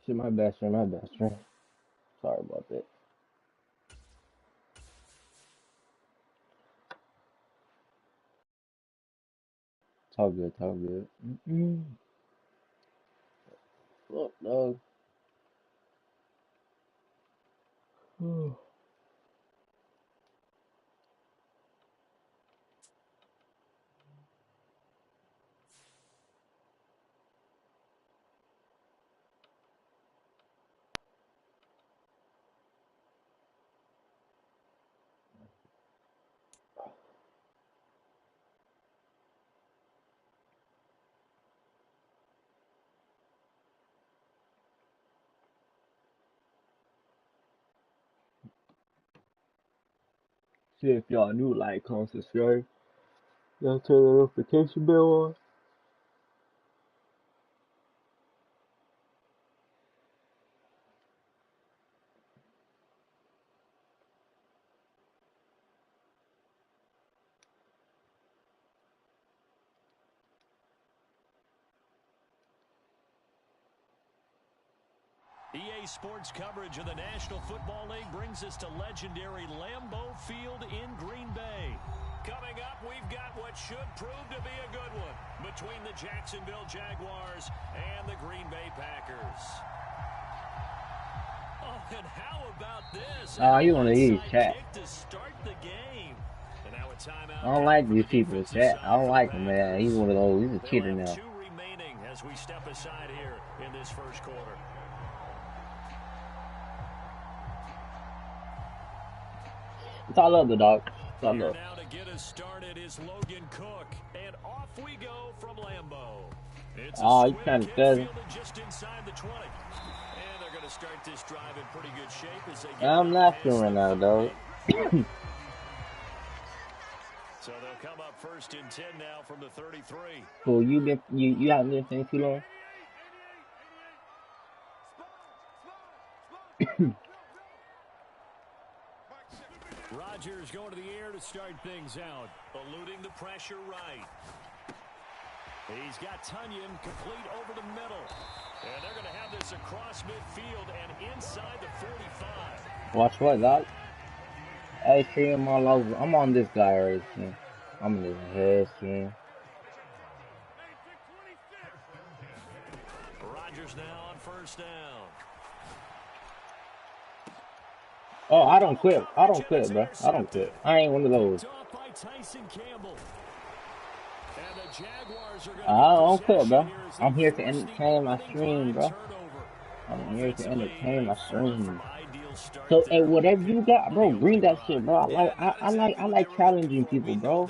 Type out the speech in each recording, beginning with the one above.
Shit, my best friend, my best friend. Sorry about that. It's all good, it's all good. Look, dog. See if y'all new, like, comment, subscribe. Y'all turn the notification bell on. EA Sports coverage of the National Football League brings us to legendary Lambeau Field in Green Bay. Coming up, we've got what should prove to be a good one between the Jacksonville Jaguars and the Green Bay Packers. Oh, and how about this? Oh, you want to use chat. To start the game. And now a timeout. I don't like these people, chat. I don't like him, man. He's one of those. He's a cheater now. 2 remaining as we step aside here in this first quarter. It's all love, the dog. It's all love. Now to get us started is Logan Cook, and off we go from Lambeau. Oh, he's kind of does. Just inside the 20. And they're going to start this drive in pretty good shape as they get I'm laughing right now, dog. So they'll come up first and 10 now from the 33. Cool, you haven't been playing too long. Rodgers going to the air to start things out, eluding the pressure right. He's got Tunyon complete over the middle. And they're going to have this across midfield and inside the 45. Watch what, dog? Hey, stream all over. I'm on this guy right here. I'm in his head stream. Rodgers now on first down. Oh, I don't quit. I don't quit, bro. I don't quit. I ain't one of those. I don't quit, bro. I'm here to entertain my stream, bro. I'm here to entertain my stream. So, hey, whatever you got, bro, bring that shit, bro. I like challenging people, bro.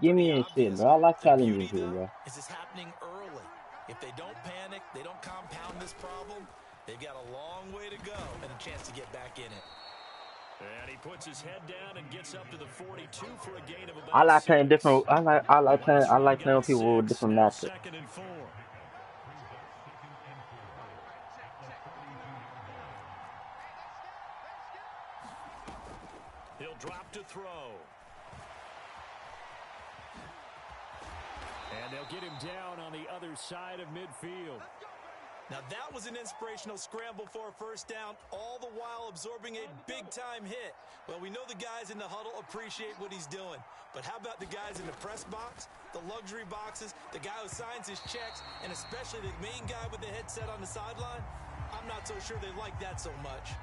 Give me that shit, bro. I like challenging people, bro. This is happening early. If they don't panic, they don't compound this problem, they've got a long way to go and a chance to get back in it. And he puts his head down and gets up to the 42 for a gain of about I like playing different. I like playing with people with different matchups. Second and 4. He'll drop to throw. And they'll get him down on the other side of midfield. Now that was an inspirational scramble for a first down, all the while absorbing a big-time hit. Well, we know the guys in the huddle appreciate what he's doing. But how about the guys in the press box, the luxury boxes, the guy who signs his checks, and especially the main guy with the headset on the sideline? I'm not so sure they like that so much.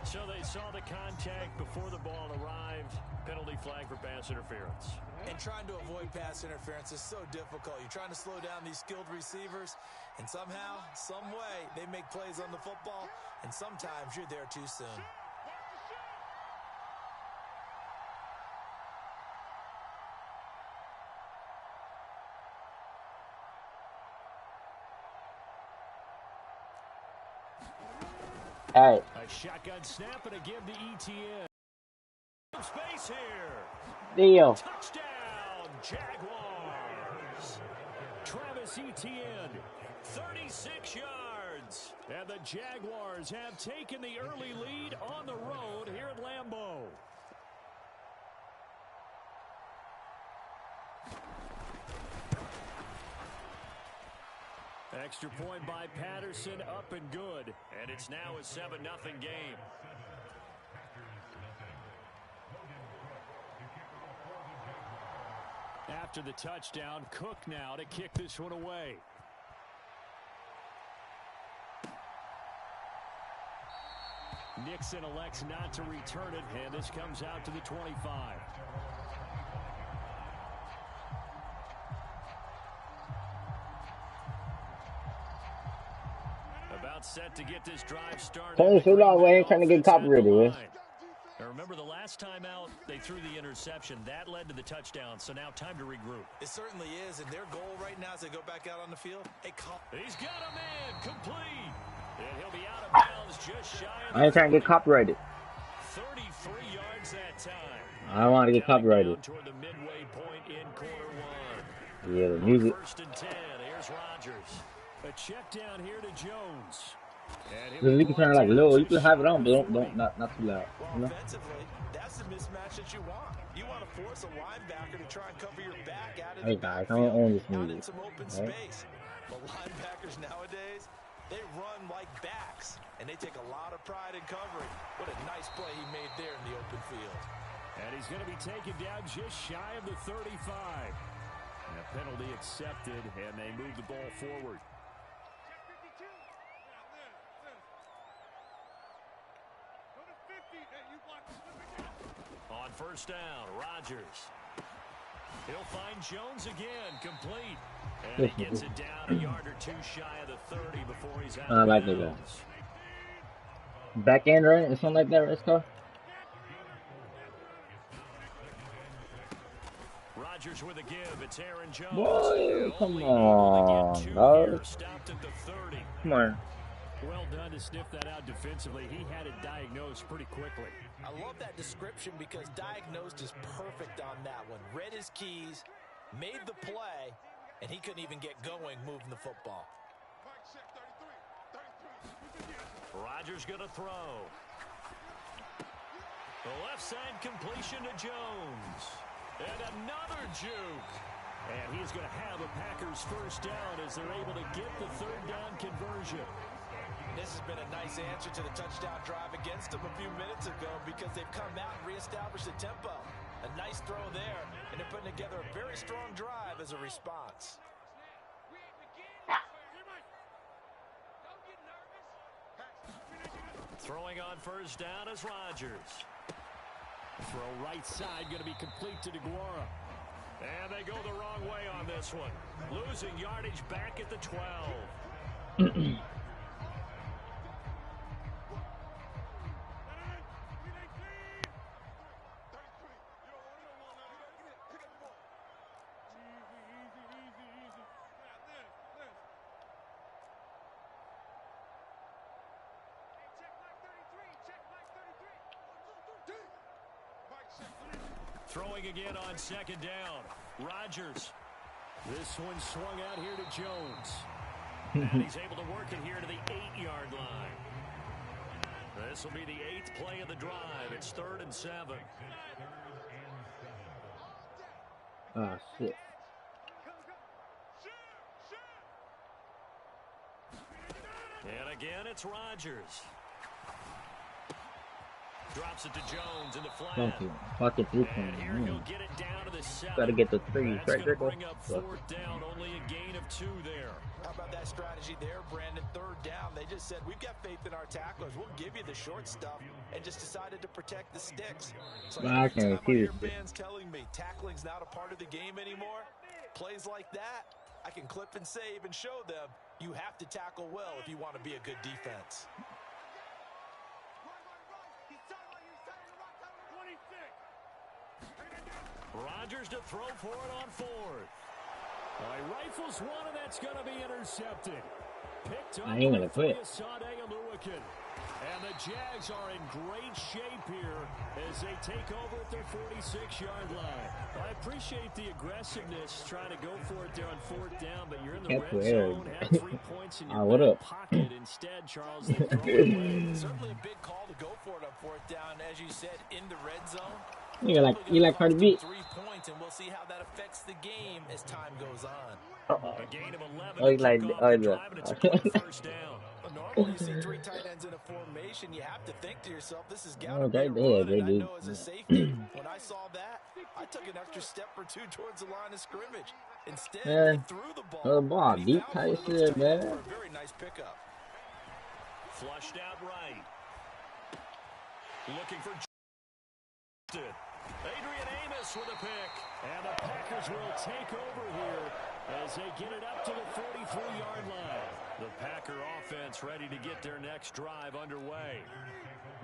So they saw the contact before the ball arrived. Penalty flag for pass interference. And trying to avoid pass interference is so difficult. You're trying to slow down these skilled receivers, and somehow, some way, they make plays on the football, and sometimes you're there too soon. All right. A shotgun snap and a give to ETN. Space here. Deal. Touchdown, Jaguars. Travis Etienne, 36 yards. And the Jaguars have taken the early lead on the road here at Lambeau. Extra point by Patterson, up and good. And it's now a 7-0 game. After the touchdown, Cook now to kick this one away. Nixon elects not to return it, and this comes out to the 25. About set to get this drive started. So long, we ain't trying to get copyrighted, man. Now remember, the last time out, they threw the interception. That led to the touchdown, so now time to regroup. It certainly is, and their goal right now as they go back out on the field. He's got a man, complete. And he'll be out of bounds just shy of I ain't trying to get copyrighted. 33 yards that time. I don't want to get copyrighted. Toward the midway point in quarter one. Yeah, the music. First and 10, here's Rodgers. A check down here to Jones. You can turn it like low. You can have it on, but not too loud. Well, you know? offensively, that's the mismatch that you want. You want to force a linebacker to try and cover your back out of Hey guys, I don't own this out music. in some open space. But linebackers nowadays, they run like backs, and they take a lot of pride in covering. What a nice play he made there in the open field. And he's going to be taken down just shy of the 35. And a penalty accepted, and they move the ball forward. On first down, Rodgers. He'll find Jones again, complete. And he gets it down a yard or two shy of the 30 before he's out. I like it. Back end, right? Or something like that, right, Scar? Rodgers with a give. It's Aaron Jones. Boy, come on, dog. Stopped at the 30. Come on. Well done to sniff that out defensively. He had it diagnosed pretty quickly. I love that description because diagnosed is perfect on that one. Read his keys, made the play, and he couldn't even get going moving the football. Rodgers going to throw. The left side completion to Jones. And another juke. And he's going to have a Packers first down as they're able to get the third down conversion. This has been a nice answer to the touchdown drive against them a few minutes ago because they've come out and reestablished the tempo. A nice throw there, and they're putting together a very strong drive as a response. Throwing on first down is Rodgers. Throw right side going to be complete to DeGuara. And they go the wrong way on this one. Losing yardage back at the 12. Throwing again on second down. Rodgers. This one swung out here to Jones. And he's able to work it here to the 8-yard line. This will be the 8th play of the drive. It's 3rd and 7. Ah, shit. And again, it's Rodgers. Drops it to Jones in the flat. Fucking 3 And here points. he'll get it down to the 7. Gotta get the 3 That's right there. going to bring up 4th down. Only a gain of 2 there. How about that strategy there, Brandon? 3rd down. They just said, we've got faith in our tacklers. We'll give you the short stuff, and just decided to protect the sticks. So I can't refuse your it. fans telling me tackling's not a part of the game anymore. Plays like that, I can clip and save and show them you have to tackle well if you want to be a good defense. Rodgers to throw for it on 4th. He rifles one, and that's going to be intercepted. Picked up I ain't gonna quit. And the Jags are in great shape here as they take over at their 46-yard line. I appreciate the aggressiveness trying to go for it there on 4th down, but you're in the red zone, had 3 points in your back pocket. Instead, Charles, they throw it away. Certainly a big call to go for it on 4th down, as you said, in the red zone. You like Cardi B? 3 points point, and we'll see how that affects the game as time goes on. A gain of 11 Oh, to he's like, kick off oh, the yeah. drive, and it's a quick first down. But normally you see three tight ends in a formation, you have to think to yourself, this has got to Oh, be a right there, run, and I baby. know as a safety, when I saw that, I took an extra step or two towards the line of scrimmage. Instead, they Man, threw the ball, oh, boy, and he deep found tight one of those shit, tight ends man. for a very nice pickup. Flushed out right. Looking for Adrian Amos with a pick. And the Packers will take over here as they get it up to the 43-yard line. The Packer offense ready to get their next drive underway.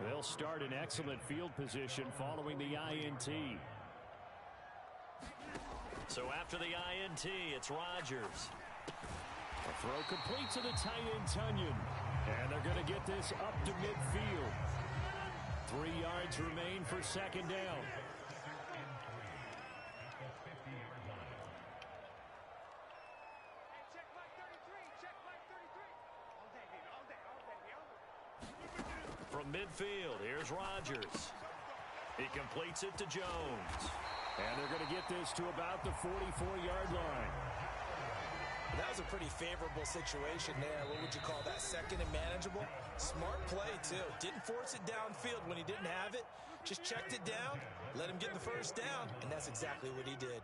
They'll start in excellent field position following the INT. So after the INT, it's Rodgers. A throw complete to the tight end, Tunyon. And they're going to get this up to midfield. 3 yards remain for second down. From midfield, here's Rodgers. He completes it to Jones. And they're going to get this to about the 44-yard line. That was a pretty favorable situation there. What would you call that? Second and manageable? Smart play, too. Didn't force it downfield when he didn't have it. Just checked it down, let him get the first down, and that's exactly what he did.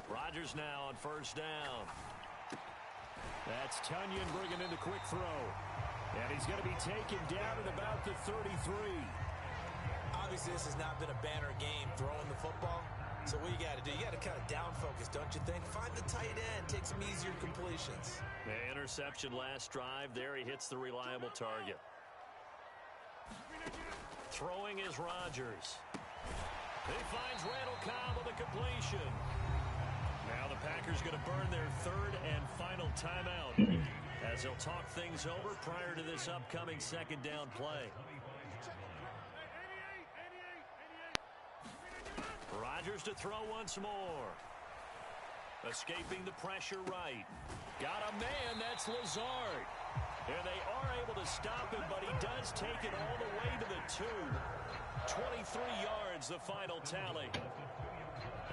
Rodgers now on first down. That's Tunyon bringing in the quick throw. And he's going to be taken down at about the 33. Obviously, this has not been a banner game throwing the football. So what you got to do, you got to kind of down focus, don't you think? Find the tight end, take some easier completions. The interception last drive. There he hits the reliable target. Throwing is Rodgers. He finds Randall Cobb with a completion. Now the Packers going to burn their third and final timeout as they'll talk things over prior to this upcoming second down play. Rodgers to throw once more. Escaping the pressure right. Got a man, that's Lazard. And they are able to stop him, but he does take it all the way to the 2. 23 yards, the final tally.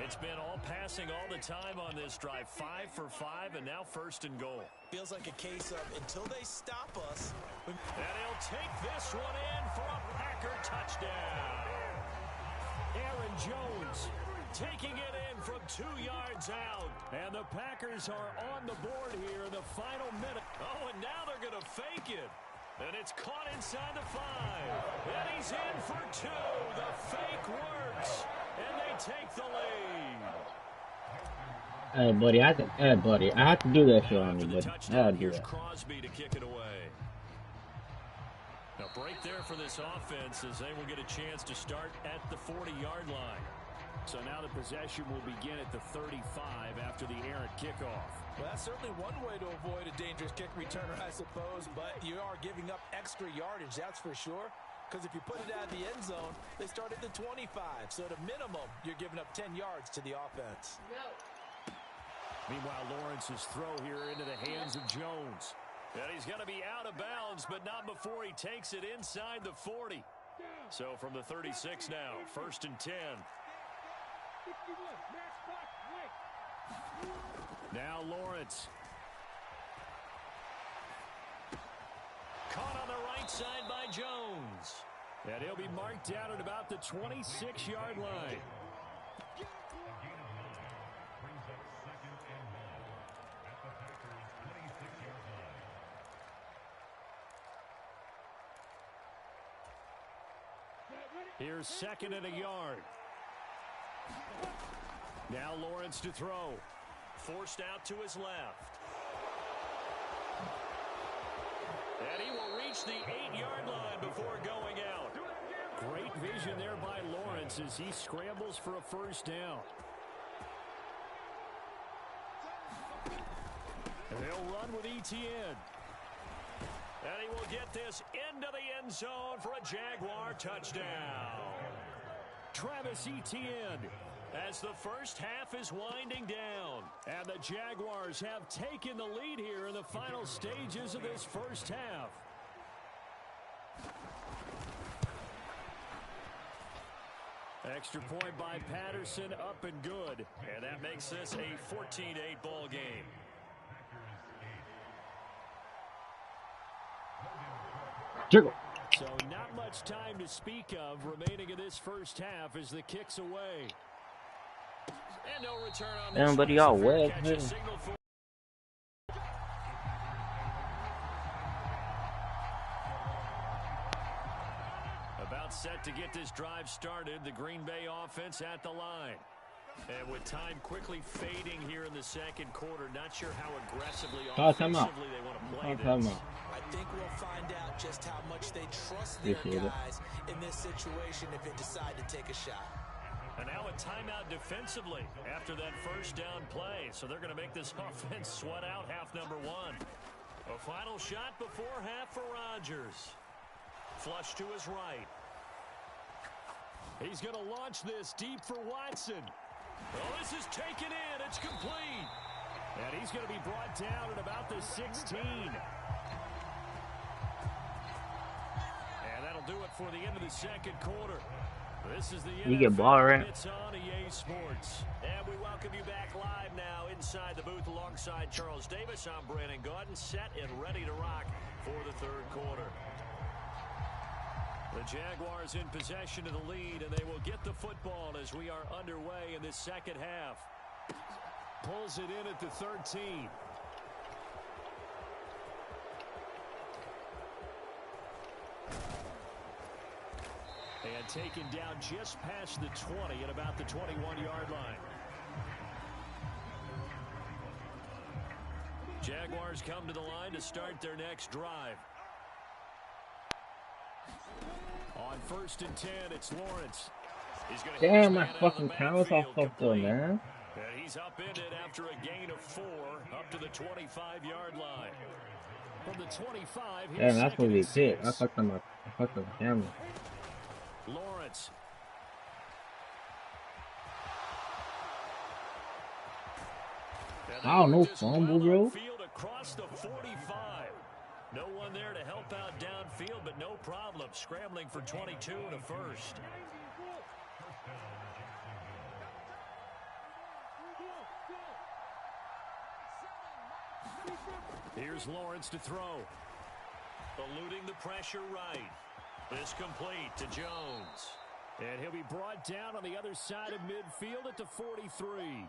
It's been all passing all the time on this drive. 5 for 5, and now first and goal. Feels like a case of until they stop us. And he'll take this one in for a Packer touchdown. Aaron Jones taking it in from 2 yards out. And the Packers are on the board here in the final minute. Oh, and now they're going to fake it. And it's caught inside the 5. And he's in for 2. The fake works. And they take the lead. Hey, buddy, I have to do that shit on you, buddy. I gotta do that. Crosby to kick it away. Now break there for this offense as they will get a chance to start at the 40-yard line. So now the possession will begin at the 35 after the errant kickoff. Well, that's certainly one way to avoid a dangerous kick returner, I suppose, but you are giving up extra yardage, that's for sure. Because if you put it out of the end zone, they start at the 25. So at a minimum, you're giving up 10 yards to the offense. Meanwhile, Lawrence's throw here into the hands of Jones. And he's going to be out of bounds, but not before he takes it inside the 40. So from the 36 now, first and 10. Now Lawrence. Caught on the right side by Jones. And he'll be marked down at about the 26-yard line. Here's second and a yard. Now Lawrence to throw. Forced out to his left. And he will reach the 8-yard line before going out. Great vision there by Lawrence as he scrambles for a first down. And they'll run with Etienne. And he will get this into the end zone for a Jaguar touchdown. Travis Etienne, as the first half is winding down. And the Jaguars have taken the lead here in the final stages of this first half. Extra point by Patterson, up and good. And that makes this a 14-8 ball game. Jiggle. So not much time to speak of remaining in this first half as the kick's away. And no return on this. Everybody y'all wet, man. About set to get this drive started, the Green Bay offense at the line. And with time quickly fading here in the second quarter, not sure how aggressively offensively they want to play this. I think we'll find out just how much they trust their guys in this situation if they decide to take a shot. And now a timeout defensively after that first down play. So they're going to make this offense sweat out half number one. A final shot before half for Rodgers. Flush to his right. He's going to launch this deep for Watson. Oh, this is taken in. It's complete. And he's going to be brought down at about the 16. And that'll do it for the end of the second quarter. This is the end. You get ball right. It's on EA Sports. And we welcome you back live now inside the booth alongside Charles Davis. I'm Brandon Gaudin, set and ready to rock for the third quarter. The Jaguars in possession of the lead, and they will get the football as we are underway in this second half. Pulls it in at the 13. And taken down just past the 20 at about the 21-yard line. Jaguars come to the line to start their next drive. On 1st and 10, it's Lawrence. Damn, my fucking camera's all fucked up, man. And he's upended after a gain of 4 up to the 25-yard line. From the 25, damn, that's what we did. I fucked up the camera. Lawrence. I don't know, fumble, bro. Across the 45. No one there to help out downfield, but no problem. Scrambling for 22 and a first. Here's Lawrence to throw. Eluding the pressure right. This complete to Jones. And he'll be brought down on the other side of midfield at the 43.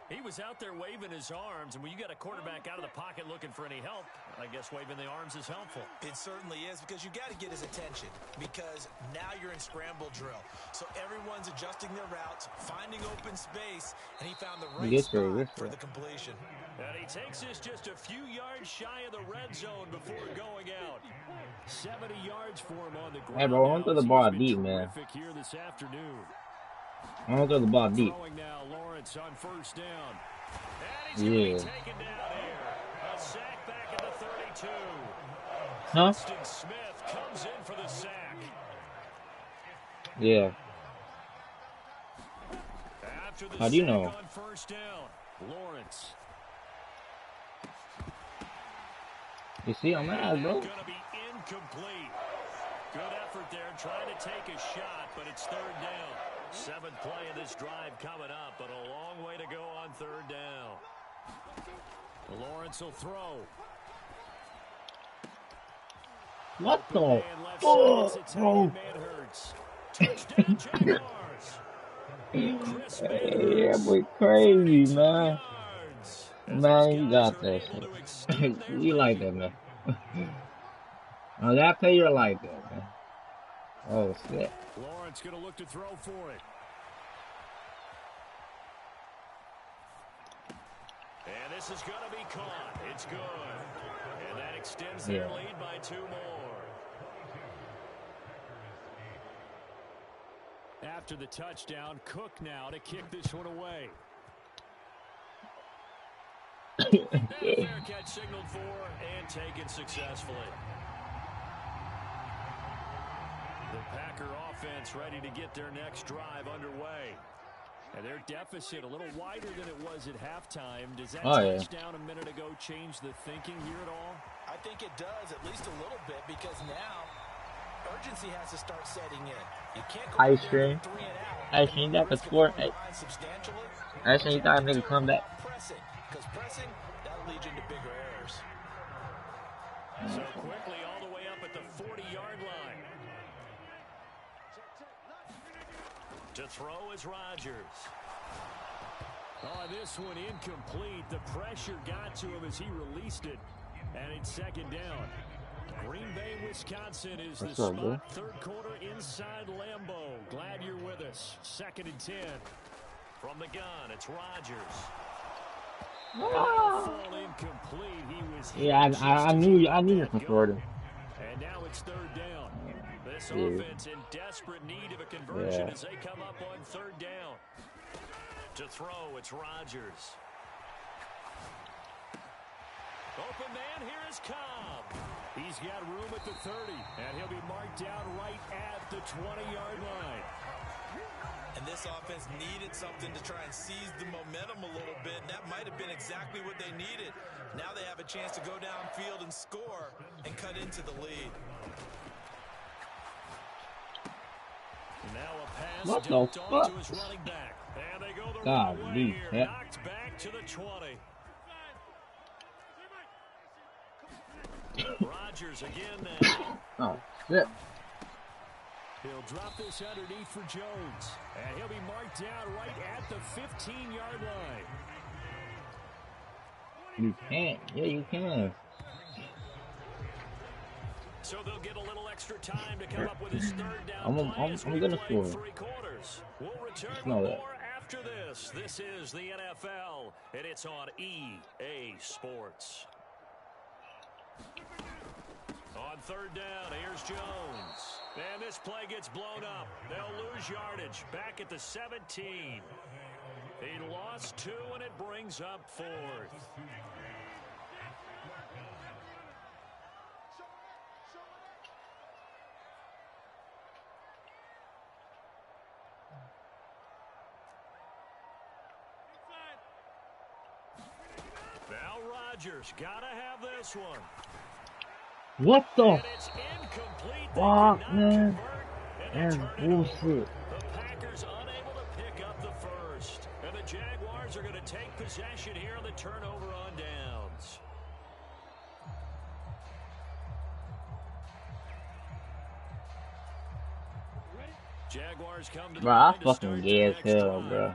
He was out there waving his arms, and when you got a quarterback out of the pocket looking for any help, I guess waving the arms is helpful. It certainly is, because you got to get his attention, because now you're in scramble drill. So everyone's adjusting their routes, finding open space, and he found the right spot for the completion. And he takes this just a few yards shy of the red zone before going out. 70 yards for him on the ground. Hey, bro, I want to throw the ball deep, man. Here this afternoon. I want to throw the ball deep. Now, Lawrence on first down. Yeah. Taken down here. A sack back at the 32. Huh? Smith comes in for the sack. Yeah. After the how do you know? On first down, Lawrence. You see, I'm mad, bro. Going to be incomplete. Good effort there, trying to take a shot, but it's third down. 7th play of this drive coming up, but a long way to go on third down. Lawrence will throw. What the fuck, bro? Touchdown, Jaguars. Yeah, boy, crazy, man. Man, you got that shit. You like that, man. Oh, that player like that, man. Oh, shit. Lawrence going to look to throw for it. And this is going to be caught. It's good. And that extends their lead by 2 more. After the touchdown, Cook now to kick this one away. And a fair catch signaled for and taken successfully. The Packer offense ready to get their next drive underway. And their deficit a little wider than it was at halftime. Does that touchdown a minute ago change the thinking here at all? I think it does, at least a little bit, because now urgency has to start setting in. You can't go Ice out there cream. and 3 and out. Ice cream, that could score. Hey, Substantially. Ice cream, you thought a nigga come back. Pressing, because pressing, that'll lead you into bigger errors. So quickly all the way up at the 40-yard line. To throw is Rodgers. Oh, this one incomplete. The pressure got to him as he released it. And it's second down. Green Bay, Wisconsin is the spot. Bro? Third quarter inside Lambeau. Glad you're with us. 2nd and 10. From the gun, it's Rodgers. Fall incomplete. He was I knew you from Florida. And now it's 3rd down. This offense in desperate need of a conversion as they come up on 3rd down. To throw, it's Rodgers. Open man, here is Cobb. He's got room at the 30, and he'll be marked down right at the 20-yard line. And this offense needed something to try and seize the momentum a little bit, and that might have been exactly what they needed. Now they have a chance to go downfield and score and cut into the lead. Now a pass what dumped the onto fuck? his running back. And they go the God, wrong way here. yeah. Knocked back to the 20. Rodgers again now. Oh, shit. He'll drop this underneath for Jones. And he'll be marked down right at the 15-yard line. You can't. Yeah, you can. So they'll get a little extra time to come up with his 3rd down I'm gonna score. 3 quarters. We'll return with more after this. This is the NFL, and it's on EA Sports. On 3rd down, here's Jones. And this play gets blown up. They'll lose yardage back at the 17. He lost 2, and it brings up 4th. Now Rodgers gotta have this one. What the fuck, man? That's bullshit. The Packers unable to pick up the first. And the Jaguars are going to take possession here on the turnover on downs. Jaguars come to the Bro, I fucking gay as hell, bro.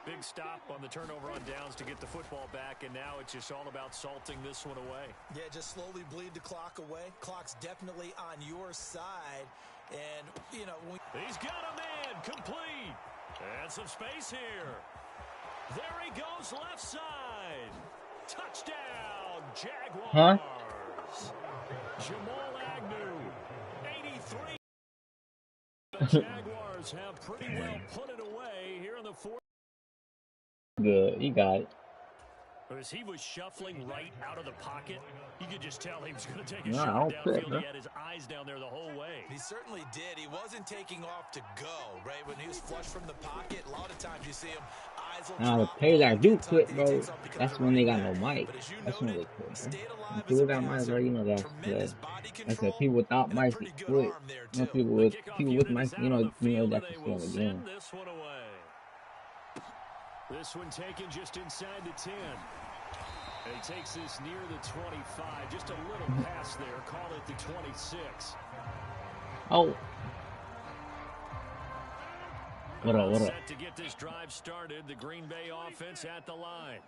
Big stop on the turnover on downs to get the football back, and now it's just all about salting this one away. Yeah, just slowly bleed the clock away. Clock's definitely on your side. And, you know, he's got a man complete. And some space here. There he goes left side. Touchdown, Jaguars. Jamal Agnew, 83. The Jaguars have pretty well put it away here in the 4th. Good, you got it. As he was shuffling right out of the pocket, you could just tell he was going to take a shot downfield. He had his eyes down there the whole way. He certainly did. He wasn't taking off to go, right? When he was flush from the pocket, a lot of times you see him, eyes will Now, the players that do quit, bro, that's when they got no mic. That's when they quit, bro. When people got mics, bro, you know that's good. I said people without mics quit. You know, people with mics, you know that's the same again. This one taken just inside the 10. And he takes this near the 25. Just a little pass there. Call it the 26. Oh. What up? Set to get this drive started. The Green Bay offense at the line.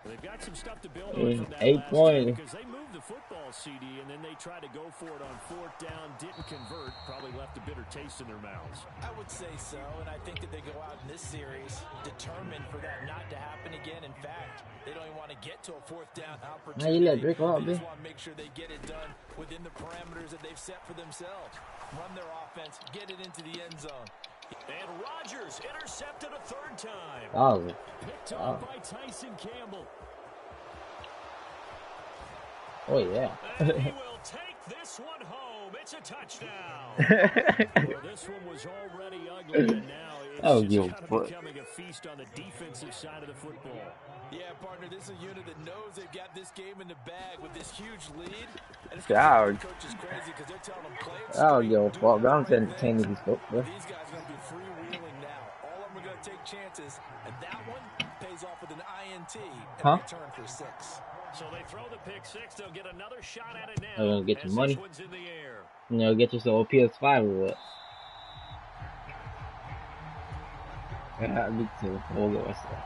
They've got some stuff to build on from that 8 last points. because they moved the football, CD, and then they tried to go for it on 4th down, didn't convert, probably left a bitter taste in their mouths. I would say so, and I think that they go out in this series determined for that not to happen again. In fact, they don't even want to get to a 4th down opportunity. They just want to make sure they get it done within the parameters that they've set for themselves. Run their offense, get it into the end zone. And Rodgers intercepted a 3rd time. Oh. Picked up by Tyson Campbell. Oh, yeah. And he will take this one home. It's a touchdown. Well, this one was already ugly, and now it's just kind of becoming a feast on the defensive side of the football. Yeah, partner, this is a unit that knows they've got this game in the bag with this huge lead. And it's God. coach is crazy because they're telling them play it I don't straight, give a do fuck. the I'm right entertaining things. these folks, bro. These guys are going to be freewheeling now. All of them are going to take chances, and that one pays off with an INT and return for 6. So they throw the pick 6. They'll get another shot at it now. They're gonna get your money. This one's in the air. You know, get yourself a PS5 or what? Yeah, me too. We'll go with that.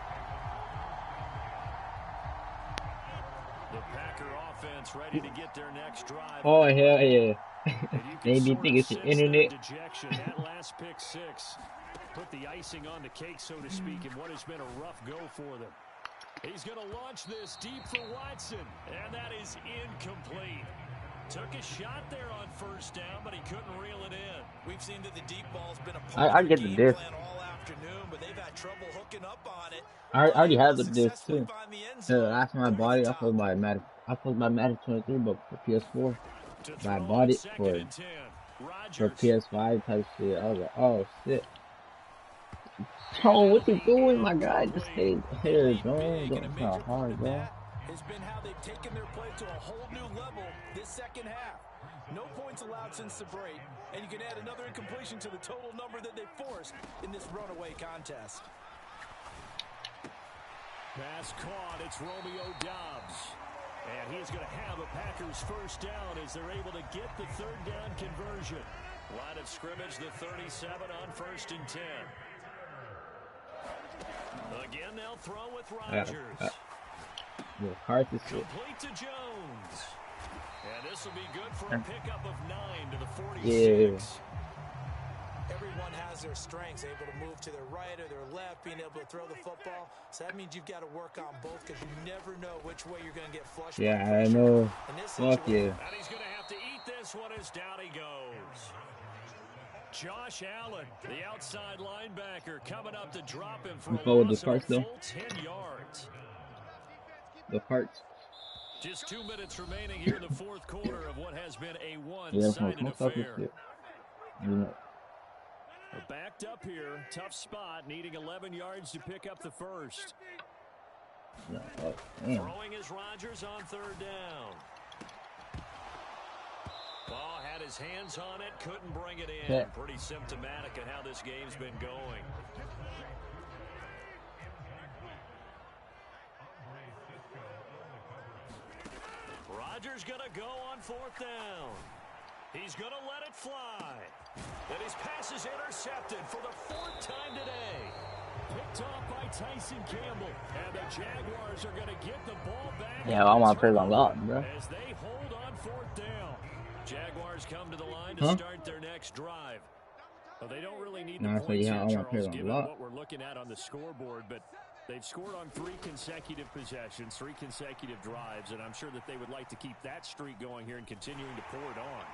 The Packer offense ready to get their next drive. Oh hell yeah! Maybe think it's the internet. That last pick 6 put the icing on the cake, so to speak, in what has been a rough go for them. He's going to launch this deep for Watson, and that is incomplete. Took a shot there on first down, but he couldn't reel it in. We've seen that the deep ball's been a part I of get the the game disc. plan all afternoon, but they've had trouble hooking up on it. I already have the disc too. So last time I bought it, I thought my Madden 23, but for PS4. But I bought it for PS5 type shit. I was like, oh shit. Oh, what you doing, my guy? Just stay here, John. That's not hard, bro. Has been how they've taken their play to a whole new level this second half. No points allowed since the break, and you can add another incompletion to the total number that they forced in this runaway contest. Pass caught. It's Romeo Doubs. And he's going to have a Packers first down as they're able to get the third down conversion. Line of scrimmage, the 37 on 1st and 10. Again, they'll throw with Rodgers. Complete to Jones. And this will be good for a pickup of 9 to the 46. Yeah. Everyone has their strengths, able to move to their right or their left, being able to throw the football. So that means you've got to work on both because you never know which way you're going to get flushed. Yeah, I know. Fuck yeah. And he's going to have to eat this one as down he goes. Josh Allen, the outside linebacker, coming up to drop him for a loss of a full 10 yards. The parts. Just 2 minutes remaining here in the fourth quarter of what has been a one-sided affair. We're backed up here. Tough spot, needing 11 yards to pick up the first. Throwing is Rodgers on third down. Ball had his hands on it, couldn't bring it in. Yeah. Pretty symptomatic of how this game's been going. Rodgers going to go on 4th down. He's going to let it fly. And his pass is intercepted for the 4th time today. Picked off by Tyson Campbell. And the Jaguars are going to get the ball back. Yeah, I want to play on lot, bro. As they hold on 4th down. Jaguars come to the line to start their next drive. Well, they don't really need the points here, Charles, given what we're looking at on the scoreboard. But they've scored on 3 consecutive possessions, 3 consecutive drives, and I'm sure that they would like to keep that streak going here and continuing to pour it on.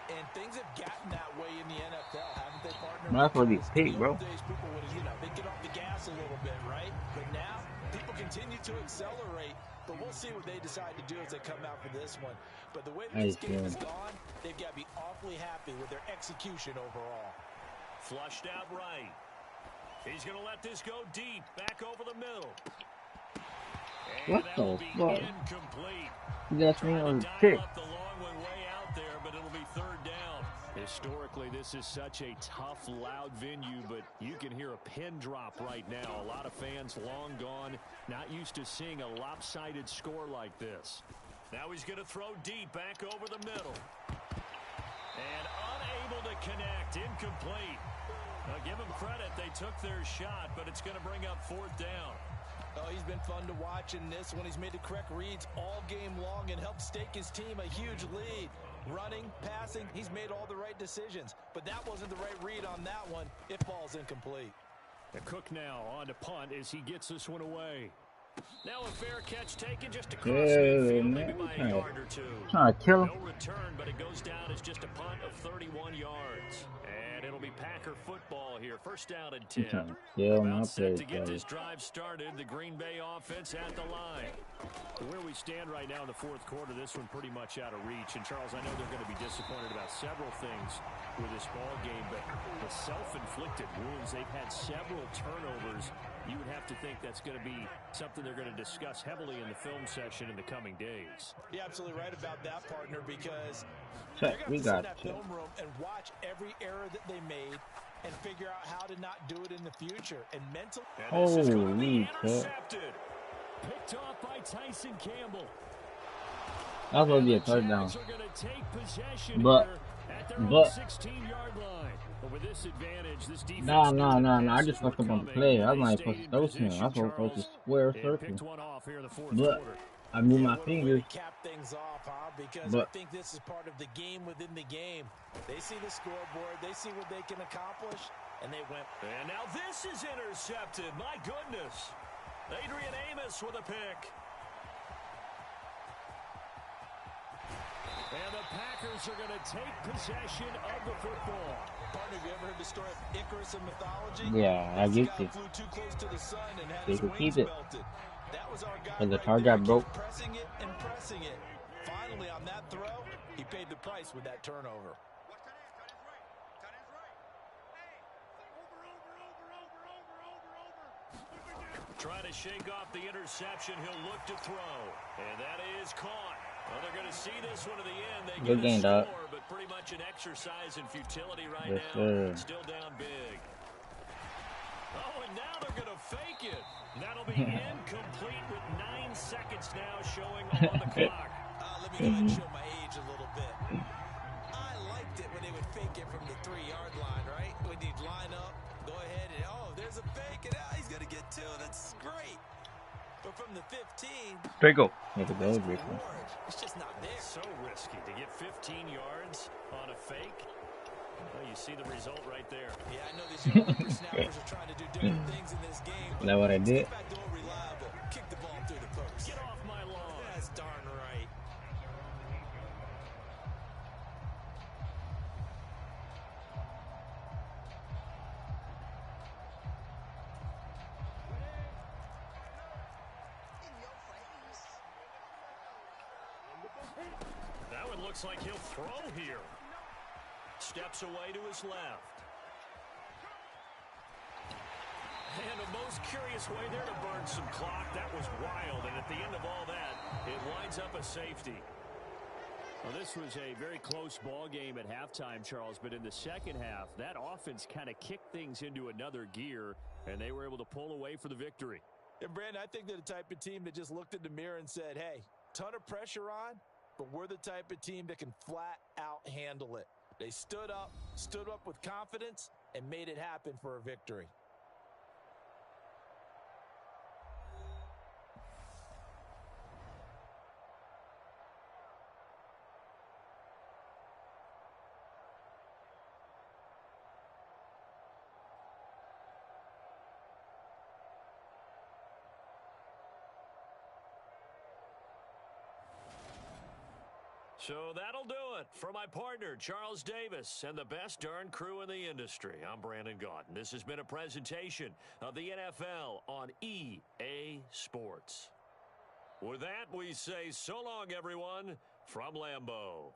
And things have gotten that way in the NFL, haven't they, partner? Not for these pig, bro. Days people would, they get off the gas a little bit, right? But now people continue to accelerate. But we'll see what they decide to do as they come out for this one. But the way that this game has gone, they've got to be awfully happy with their execution overall. Flushed out right. He's going to let this go deep, back over the middle. And what the fuck? Incomplete. That's me on pick. The long one way out there, but it'll be 3rd down. Historically, this is such a tough, loud venue, but you can hear a pin drop right now. A lot of fans long gone, not used to seeing a lopsided score like this. Now he's going to throw deep, back over the middle. And unable to connect, incomplete. Now give them credit, they took their shot, but it's going to bring up 4th down. Oh, he's been fun to watch in this one. He's made the correct reads all game long and helped stake his team a huge lead. Running, passing, he's made all the right decisions. But that wasn't the right read on that one. It falls incomplete. The Cook now on to punt as he gets this one away. Now a fair catch taken just across Yeah, midfield, maybe man. by a yard or two. Trying to kill him. No return, but it goes down as just a punt of 31 yards. And it'll be Packer football here. First down and 10. I'm trying to kill my About set to place, get buddy. this drive started. The Green Bay offense at the line. Where we stand right now in the fourth quarter, this one pretty much out of reach. And, Charles, I know they're going to be disappointed about several things with this ball game, but the self-inflicted wounds, they've had several turnovers. You would have to think that's going to be something they're going to discuss heavily in the film session in the coming days. You're absolutely right about that, partner, because Check, they're we going to sit in got that check. film room and watch every error that they made and figure out how to not do it in the future. And mental. And this is going to be Holy crap. intercepted. Picked off by Tyson Campbell. That's supposed to be a touchdown. But 16-yard line. But with this advantage, this defense nah. I just fucked up on the play. I was not supposed to throw to him. I was supposed to square circle. But I moved my fingers. Cap things off, huh? Because But I think this is part of the game within the game. They see the scoreboard, they see what they can accomplish, and they went. And now this is intercepted. My goodness. Adrian Amos with a pick. And the Packers are going to take possession of the football. Partner, have you ever heard the story of Icarus in mythology? yeah, I This get guy it. flew too close to the sun and had They his could wings keep it. melted. That was our guy But the right car there. got broke. Kept pressing it and pressing it. Finally, on that throw, he paid the price with that turnover. Trying to shake off the interception. He'll look to throw. And that is caught. Well, they're going to see this one to the end. They Good game, get a dog. score, but pretty much an exercise in futility right Yes, now. sir. Still down big. Oh, and now they're going to fake it. That'll be incomplete with 9 seconds now showing on the clock. Let me go ahead and show my age a little bit. I liked it when they would fake it from the 3-yard line, right? When you'd line up, go ahead and, oh, there's a fake, and he's going to get 2. That's great. But from the 15, Draco. Make a go, that's Draco. reward. It's just not there. So risky to get 15 yards on a fake. Well, you see the result right there. Yeah, I know these young whippersnappers are trying to do different things in this game. Is that what I did? Step back to a reliable. Kick the ball through the post. Get off my lawn. That's darn right. That one looks like he'll throw here. Steps away to his left. And a most curious way there to burn some clock. That was wild. And at the end of all that, it winds up a safety. Well, this was a very close ball game at halftime, Charles. But in the second half, that offense kind of kicked things into another gear. And they were able to pull away for the victory. And, Brandon, I think they're the type of team that just looked in the mirror and said, hey, ton of pressure on, but we're the type of team that can flat out handle it. They stood up with confidence, and made it happen for a victory. So that'll do it for my partner, Charles Davis, and the best darn crew in the industry. I'm Brandon Gaudin. This has been a presentation of the NFL on EA Sports. With that, we say so long, everyone, from Lambeau.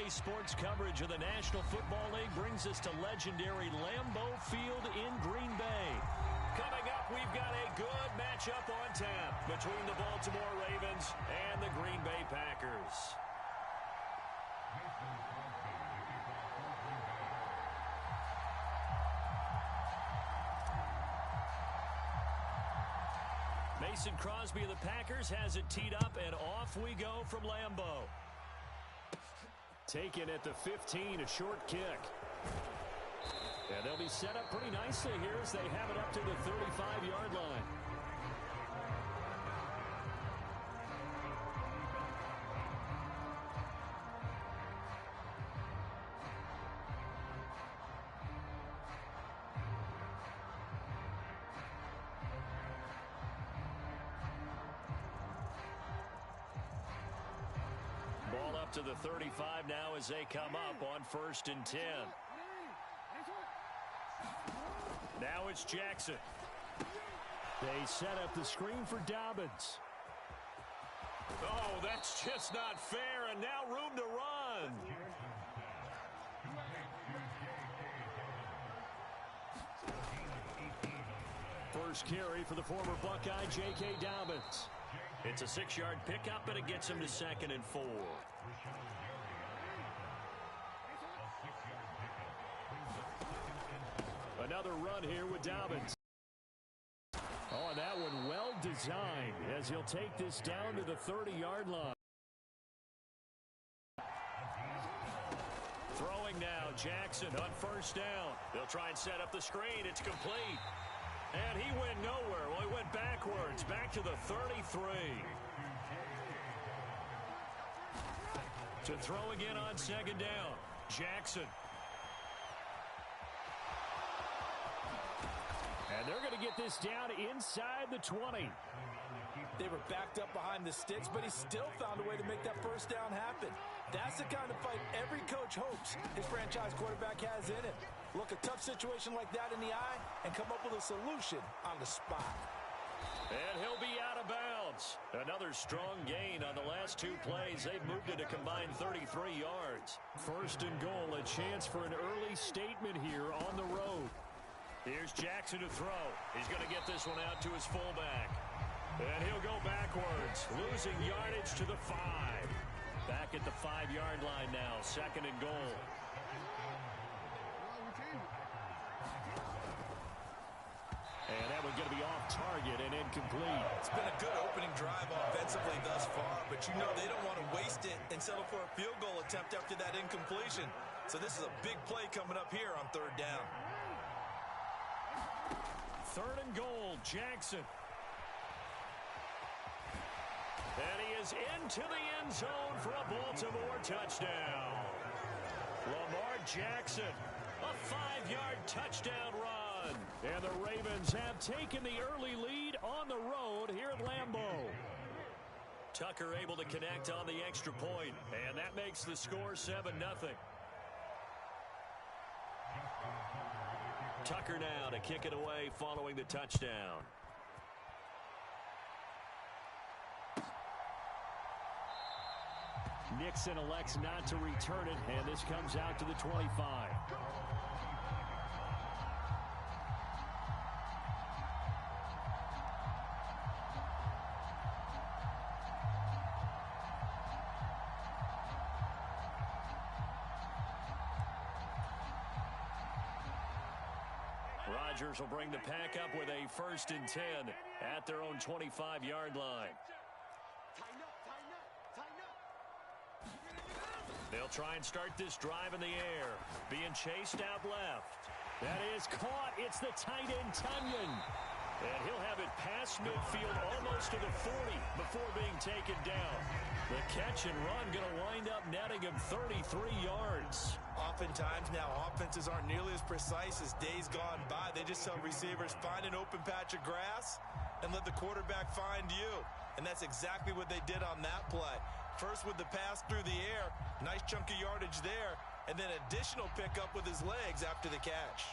Today's sports coverage of the National Football League brings us to legendary Lambeau Field in Green Bay. Coming up, we've got a good matchup on tap between the Baltimore Ravens and the Green Bay Packers. Mason Crosby of the Packers has it teed up, and off we go from Lambeau. Taken at the 15, a short kick. And they'll be set up pretty nicely here as they have it up to the 35-yard line. To the 35 now as they come up on 1st and 10. Now it's Jackson. They set up the screen for Dobbins. Oh, that's just not fair, and now room to run. First carry for the former Buckeye, J.K. Dobbins. It's a 6-yard pickup, and it gets him to 2nd and 4. Another run here with Dobbins. Oh, and that one well designed as he'll take this down to the 30-yard line. Throwing now, Jackson on 1st down. They'll try and set up the screen. It's complete. And he went nowhere. Well, he went backwards, back to the 33. To throw again on 2nd down, Jackson. And they're going to get this down inside the 20. They were backed up behind the sticks, but he still found a way to make that 1st down happen. That's the kind of fight every coach hopes his franchise quarterback has in him. Look a tough situation like that in the eye and come up with a solution on the spot. And he'll be out of bounds. Another strong gain on the last 2 plays. They've moved it a combined 33 yards. 1st and goal, a chance for an early statement here on the road. Here's Jackson to throw. He's going to get this one out to his fullback. And he'll go backwards, losing yardage to the 5. Back at the 5-yard line now, 2nd and goal. And that one's going to be off target and incomplete. It's been a good opening drive offensively thus far, but you know they don't want to waste it and settle for a field goal attempt after that incompletion. So this is a big play coming up here on 3rd down. 3rd and goal, Jackson. And he is into the end zone for a Baltimore touchdown. Lamar Jackson, a 5-yard touchdown run. And the Ravens have taken the early lead on the road here at Lambeau. Tucker able to connect on the extra point, and that makes the score 7-0. Tucker now to kick it away following the touchdown. Nixon elects not to return it, and this comes out to the 25. Rodgers will bring the pack up with a 1st and 10 at their own 25-yard line. They'll try and start this drive in the air. Being chased out left. That is caught. It's the tight end, Tunyon. And he'll have it past midfield almost to the 40 before being taken down. The catch and run going to wind up netting him 33 yards. Oftentimes now offenses aren't nearly as precise as days gone by. They just tell receivers, find an open patch of grass and let the quarterback find you. And that's exactly what they did on that play. First with the pass through the air, nice chunk of yardage there, and then additional pickup with his legs after the catch.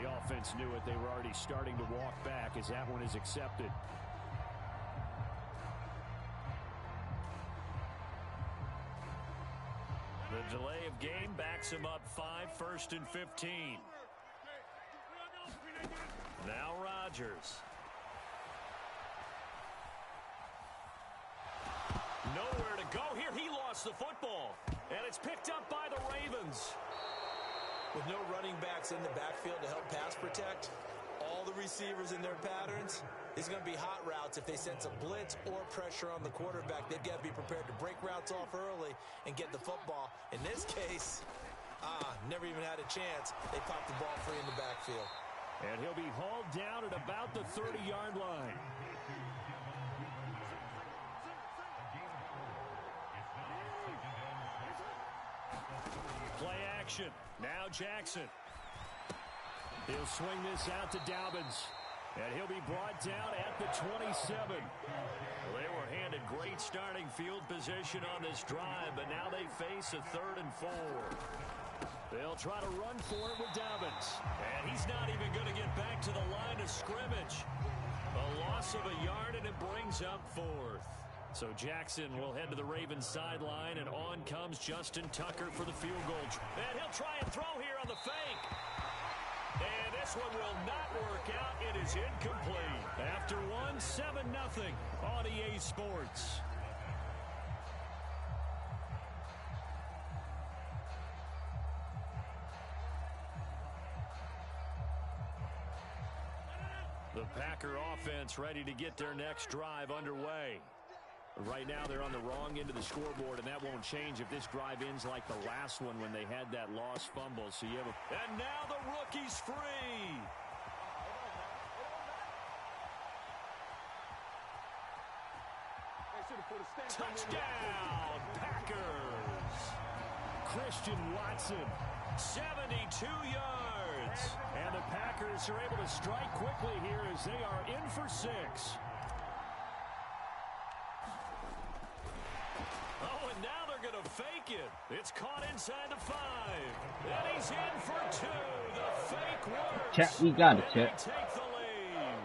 The offense knew it. They were already starting to walk back as that one is accepted. The delay of game backs him up 5, 1st and 15. Now Rodgers. Nowhere to go here. He lost the football. And it's picked up by the Ravens. With no running backs in the backfield to help pass protect, all the receivers in their patterns, it's going to be hot routes if they sense a blitz or pressure on the quarterback. They've got to be prepared to break routes off early and get the football. In this case, never even had a chance. They popped the ball free in the backfield. And he'll be hauled down at about the 30-yard line. Play action. Now Jackson. He'll swing this out to Dobbins. And he'll be brought down at the 27. Well, they were handed great starting field position on this drive, but now they face a 3rd and 4. They'll try to run for it with Dobbins. And he's not even going to get back to the line of scrimmage. A loss of a yard, and it brings up 4th. So Jackson will head to the Ravens sideline, and on comes Justin Tucker for the field goal. And he'll try and throw here on the fake. And this one will not work out. It is incomplete. After one, 7-0 on EA Sports. The Packer offense ready to get their next drive underway. Right now, they're on the wrong end of the scoreboard, and that won't change if this drive ends like the last one when they had that lost fumble. So you have and now the rookie's free. Touchdown, Packers. Christian Watson, 72 yards. And the Packers are able to strike quickly here as they are in for 6. Oh, and now they're going to fake it. It's caught inside the 5. And he's in for 2. The fake works. Chat, we got it, Chat. Take the lead.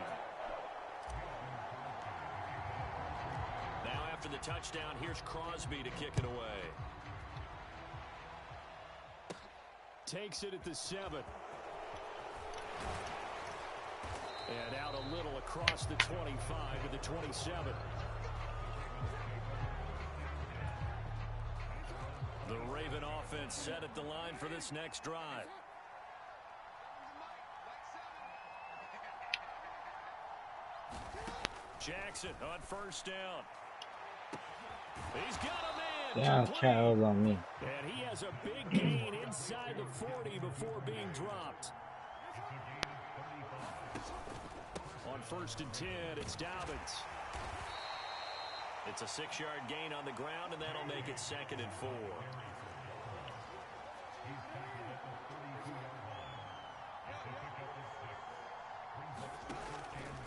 Now after the touchdown, here's Crosby to kick it away. Takes it at the 7. And out a little across the 25 to the 27. The Raven offense set at the line for this next drive. Jackson on 1st down. He's got a man. Yeah, Charles on me. And he has a big gain inside the 40 before being dropped. On 1st and 10, it's Dobbins. It's a 6-yard gain on the ground, and that'll make it 2nd and 4.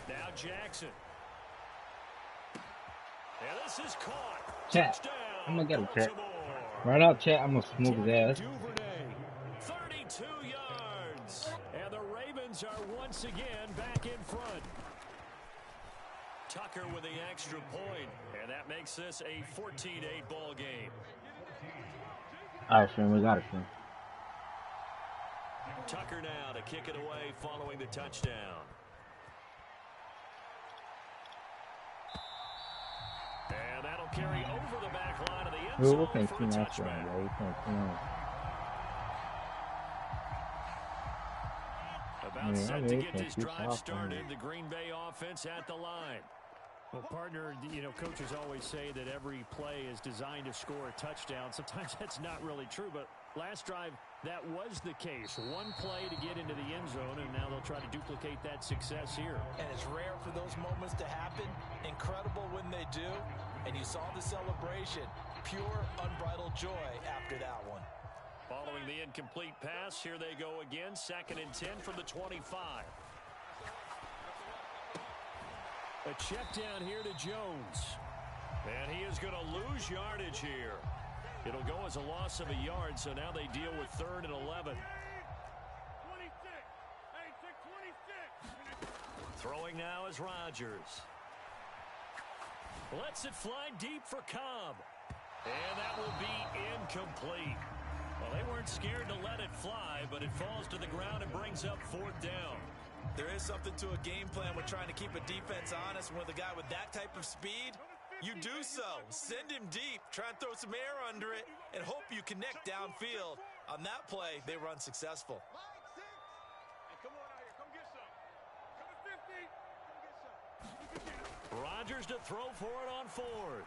Now Jackson. And this is caught. Chat, Touchdown, I'm gonna get him, Chat. Baltimore. Right out, Chat. I'm gonna smooth his ass. Duvernay, 32 yards. And the Ravens are once again back in front. Tucker with the extra point, and that makes this a 14-8 ball game. All right, friend, we got it, friend. Tucker now to kick it away following the touchdown. And that'll carry over the back line of the end zone for a touchback. About set to get this drive started, the Green Bay offense at the line. Well, partner, you know, coaches always say that every play is designed to score a touchdown. Sometimes that's not really true, but last drive, that was the case. One play to get into the end zone, and now they'll try to duplicate that success here. And it's rare for those moments to happen. Incredible when they do. And you saw the celebration. Pure, unbridled joy after that one. Following the incomplete pass, here they go again. 2nd and 10 from the 25. A check down here to Jones. And he is going to lose yardage here. It'll go as a loss of a yard, so now they deal with 3rd and 11. Throwing now is Rodgers. Lets it fly deep for Cobb. And that will be incomplete. Well, they weren't scared to let it fly, but it falls to the ground and brings up 4th down. There is something to a game plan with trying to keep a defense honest. With a guy with that type of speed, you do so. Send him deep, try and throw some air under it, and hope you connect downfield. On that play, they were unsuccessful. Rodgers to throw for it on 4th.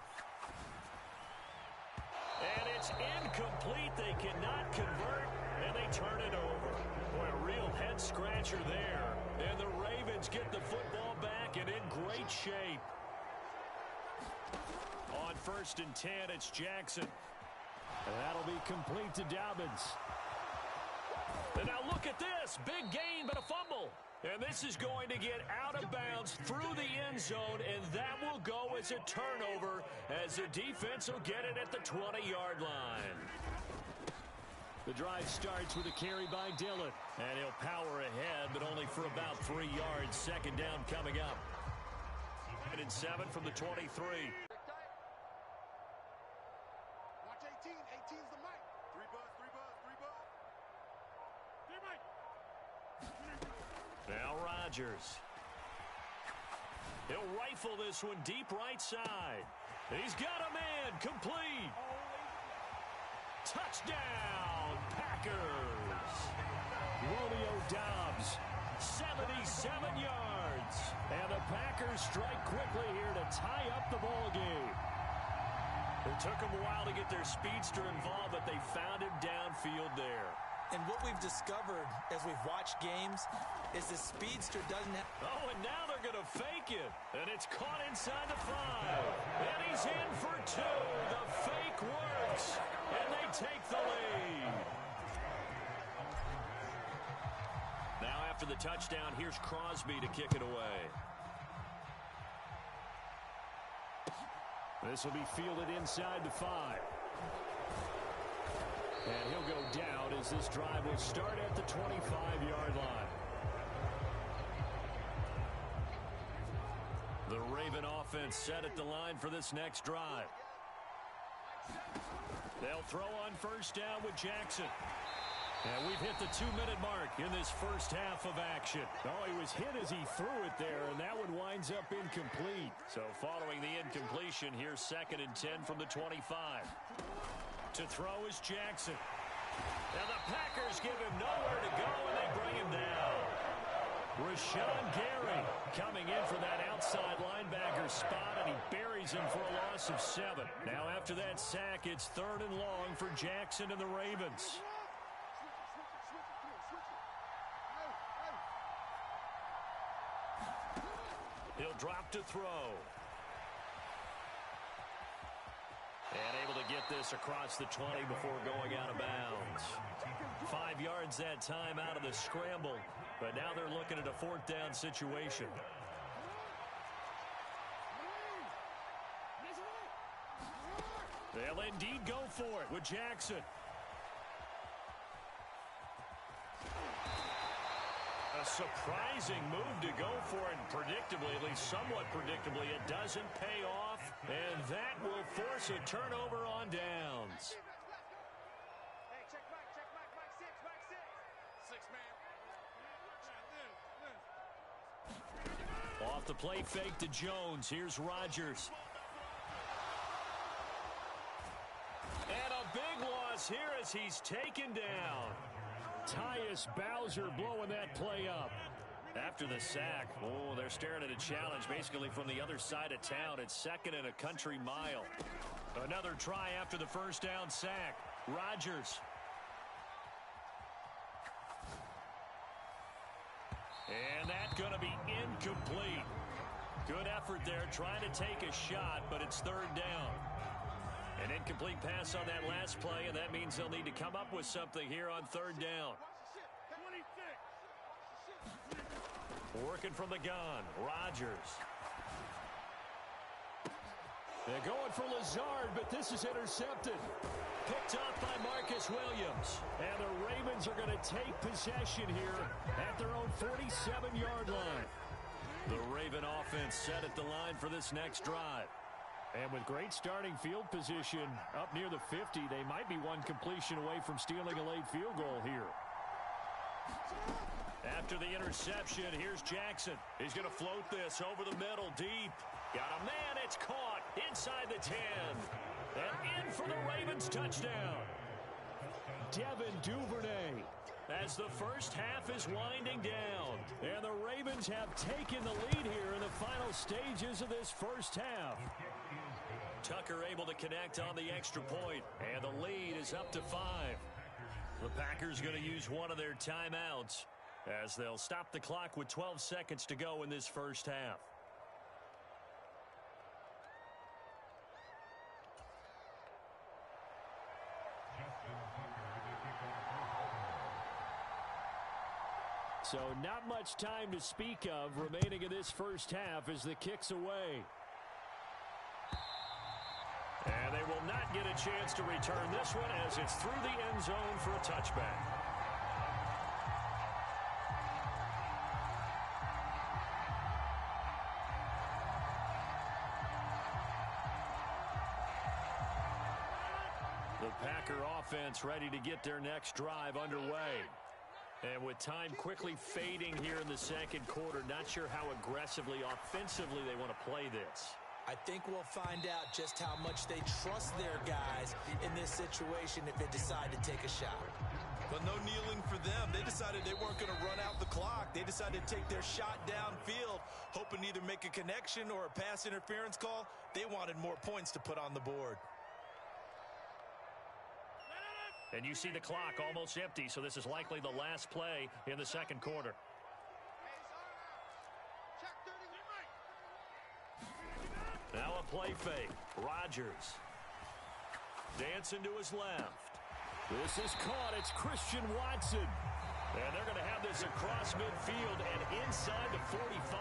And it's incomplete. They cannot convert, and they turn it over. Boy, a real head-scratcher there. And the Ravens get the football back and in great shape. On 1st and 10, it's Jackson. And that'll be complete to Dobbins. And now look at this. Big gain, but a fumble. And this is going to get out of bounds through the end zone, and that will go as a turnover as the defense will get it at the 20-yard line. The drive starts with a carry by Dillon, and he'll power ahead, but only for about 3 yards. 2nd down coming up. And 7 from the 23. Watch 18. 18's the mic. 3 buzz, 3 buzz, 3 buzz. 3 mic. Now Rodgers. He'll rifle this one deep right side. He's got a man. Complete. Touchdown, Packers. Romeo Doubs, 77 yards. And the Packers strike quickly here to tie up the ball game. It took them a while to get their speedster involved, but they found him downfield there. And what we've discovered as we've watched games is the speedster doesn't have... Oh, and now they're going to fake it. And it's caught inside the 5. And he's in for 2. The fake works. And they take the lead. Now after the touchdown, here's Crosby to kick it away. This will be fielded inside the 5. And he'll go down as this drive will start at the 25-yard line. The Raven offense set at the line for this next drive. They'll throw on 1st down with Jackson. And we've hit the 2-minute mark in this first half of action. Oh, he was hit as he threw it there, and that one winds up incomplete. So following the incompletion, here's 2nd and 10 from the 25. To throw is Jackson. And the Packers give him nowhere to go, and they bring him down. Rashawn Gary coming in for that outside linebacker spot, and he buries him for a loss of 7. Now after that sack, it's 3rd and long for Jackson and the Ravens. He'll drop to throw. And able to get this across the 20 before going out of bounds. 5 yards that time out of the scramble. But now they're looking at a 4th down situation. They'll indeed go for it with Jackson. A surprising move to go for it, and predictably, at least somewhat predictably, it doesn't pay off, and that will force a turnover on downs. Hey, check Mike, Mike 6. 6, man. Off the play fake to Jones. Here's Rodgers. And a big loss here as he's taken down. Tyus Bowser blowing that play up. After the sack, oh, they're staring at a challenge basically from the other side of town. It's 2nd and a country mile. Another try after the 1st down sack. Rodgers. And that's going to be incomplete. Good effort there trying to take a shot, but it's 3rd down. An incomplete pass on that last play, and that means they'll need to come up with something here on 3rd down. 26. Working from the gun, Rodgers. They're going for Lazard, but this is intercepted. Picked up by Marcus Williams. And the Ravens are going to take possession here at their own 47-yard line. The Raven offense set at the line for this next drive. And with great starting field position up near the 50, they might be one completion away from stealing a late field goal here. After the interception, here's Jackson. He's going to float this over the middle deep. Got a man, it's caught inside the 10. And in for the Ravens touchdown. Devin Duvernay. As the first half is winding down. And the Ravens have taken the lead here in the final stages of this first half. Tucker able to connect on the extra point. And the lead is up to 5. The Packers going to use one of their timeouts as they'll stop the clock with 12 seconds to go in this first half. So not much time to speak of remaining in this first half as the kick's away. And they will not get a chance to return this one as it's through the end zone for a touchback. The Packer offense ready to get their next drive underway. And with time quickly fading here in the second quarter, not sure how aggressively, offensively they want to play this. I think we'll find out just how much they trust their guys in this situation if they decide to take a shot. But no kneeling for them. They decided they weren't going to run out the clock. They decided to take their shot downfield, hoping to either make a connection or a pass interference call. They wanted more points to put on the board. And you see the clock almost empty, so this is likely the last play in the second quarter. Now a play fake. Rodgers. Dancing to his left. This is caught. It's Christian Watson. And they're going to have this across midfield and inside the 45.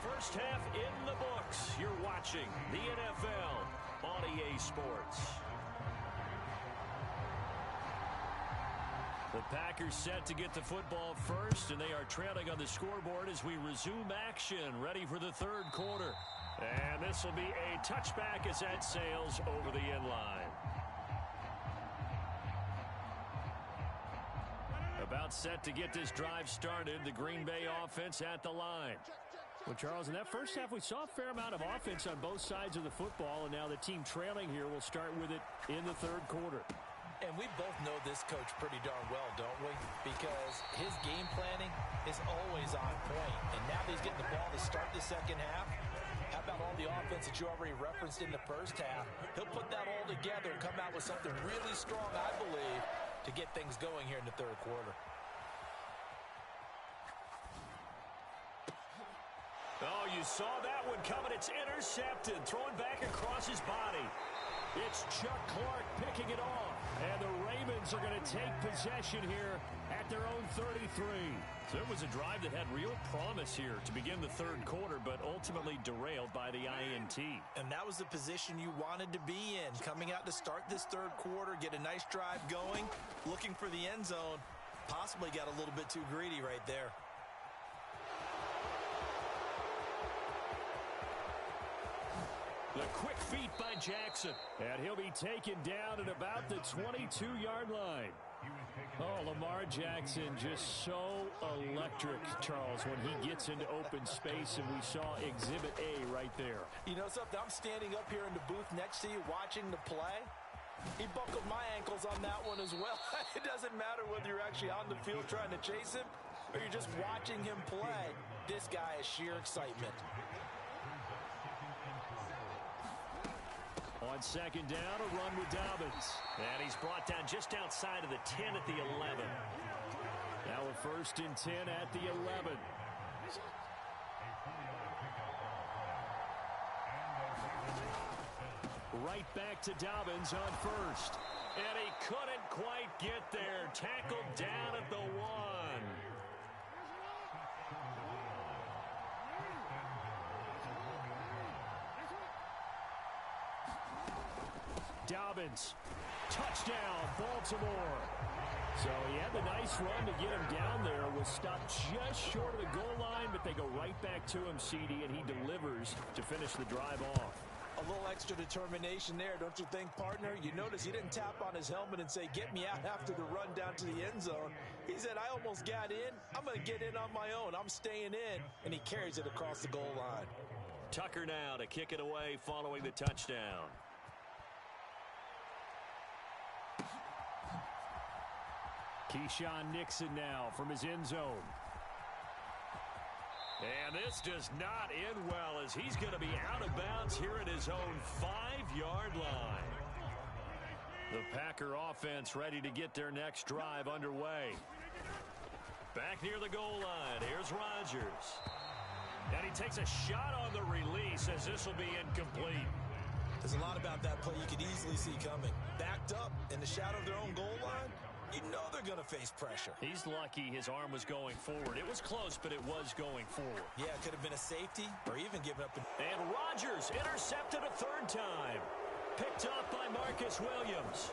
First half in the books. You're watching the NFL on EA Sports. The Packers set to get the football first, and they are trailing on the scoreboard as we resume action, ready for the third quarter. And this will be a touchback as that sails over the end line. About set to get this drive started, the Green Bay offense at the line. Well, Charles, in that first half, we saw a fair amount of offense on both sides of the football, and now the team trailing here will start with it in the third quarter. And we both know this coach pretty darn well, don't we? Because his game planning is always on point. And now that he's getting the ball to start the second half, how about all the offense that you already referenced in the first half? He'll put that all together and come out with something really strong, I believe, to get things going here in the third quarter. Oh, you saw that one coming. It's intercepted, thrown back across his body. It's Chuck Clark picking it off. And the Ravens are going to take possession here at their own 33. So it was a drive that had real promise here to begin the third quarter, but ultimately derailed by the INT. And that was the position you wanted to be in. Coming out to start this third quarter, get a nice drive going, looking for the end zone. Possibly got a little bit too greedy right there. The quick feet by Jackson. And he'll be taken down at about the 22-yard line. Oh, Lamar Jackson just so electric, Charles, when he gets into open space, and we saw Exhibit A right there. You know something? I'm standing up here in the booth next to you watching the play. He buckled my ankles on that one as well. It doesn't matter whether you're actually on the field trying to chase him or you're just watching him play. This guy is sheer excitement. On second down, a run with Dobbins. And he's brought down just outside of the 10 at the 11. Now a first and 10 at the 11. Right back to Dobbins on first. And he couldn't quite get there. Tackled down at the 1. Dobbins, touchdown, Baltimore. So he had a nice run to get him down there. Was stopped just short of the goal line, but they go right back to him, CD, and he delivers to finish the drive off. A little extra determination there, don't you think, partner? You notice he didn't tap on his helmet and say, get me out after the run down to the end zone. He said, I almost got in. I'm going to get in on my own. I'm staying in. And he carries it across the goal line. Tucker now to kick it away following the touchdown. Keyshawn Nixon now from his end zone. And this does not end well as he's going to be out of bounds here at his own 5-yard line. The Packer offense ready to get their next drive underway. Back near the goal line, here's Rodgers. And he takes a shot on the release as this will be incomplete. There's a lot about that play you could easily see coming. Backed up in the shadow of their own goal line, you know they're going to face pressure. He's lucky his arm was going forward. It was close, but it was going forward. Yeah, it could have been a safety or even given up. And Rodgers intercepted a third time. Picked up by Marcus Williams.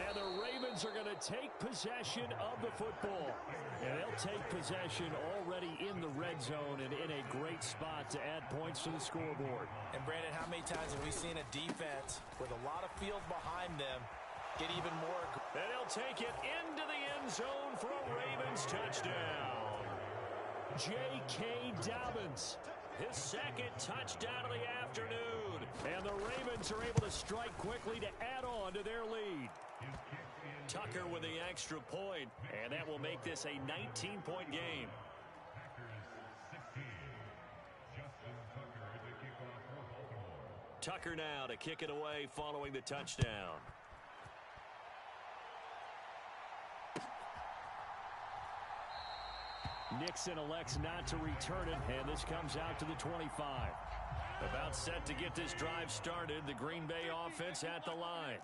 And the Ravens are going to take possession of the football. And they'll take possession already in the red zone and in a great spot to add points to the scoreboard. And Brandon, how many times have we seen a defense with a lot of field behind them get even more? And he'll take it into the end zone for a Ravens touchdown. J.K. Dobbins, his second touchdown of the afternoon. And the Ravens are able to strike quickly to add on to their lead. Tucker with the extra point, and that will make this a 19-point game. Tucker now to kick it away following the touchdown. Nixon elects not to return it, and this comes out to the 25. About set to get this drive started, the Green Bay offense at the line.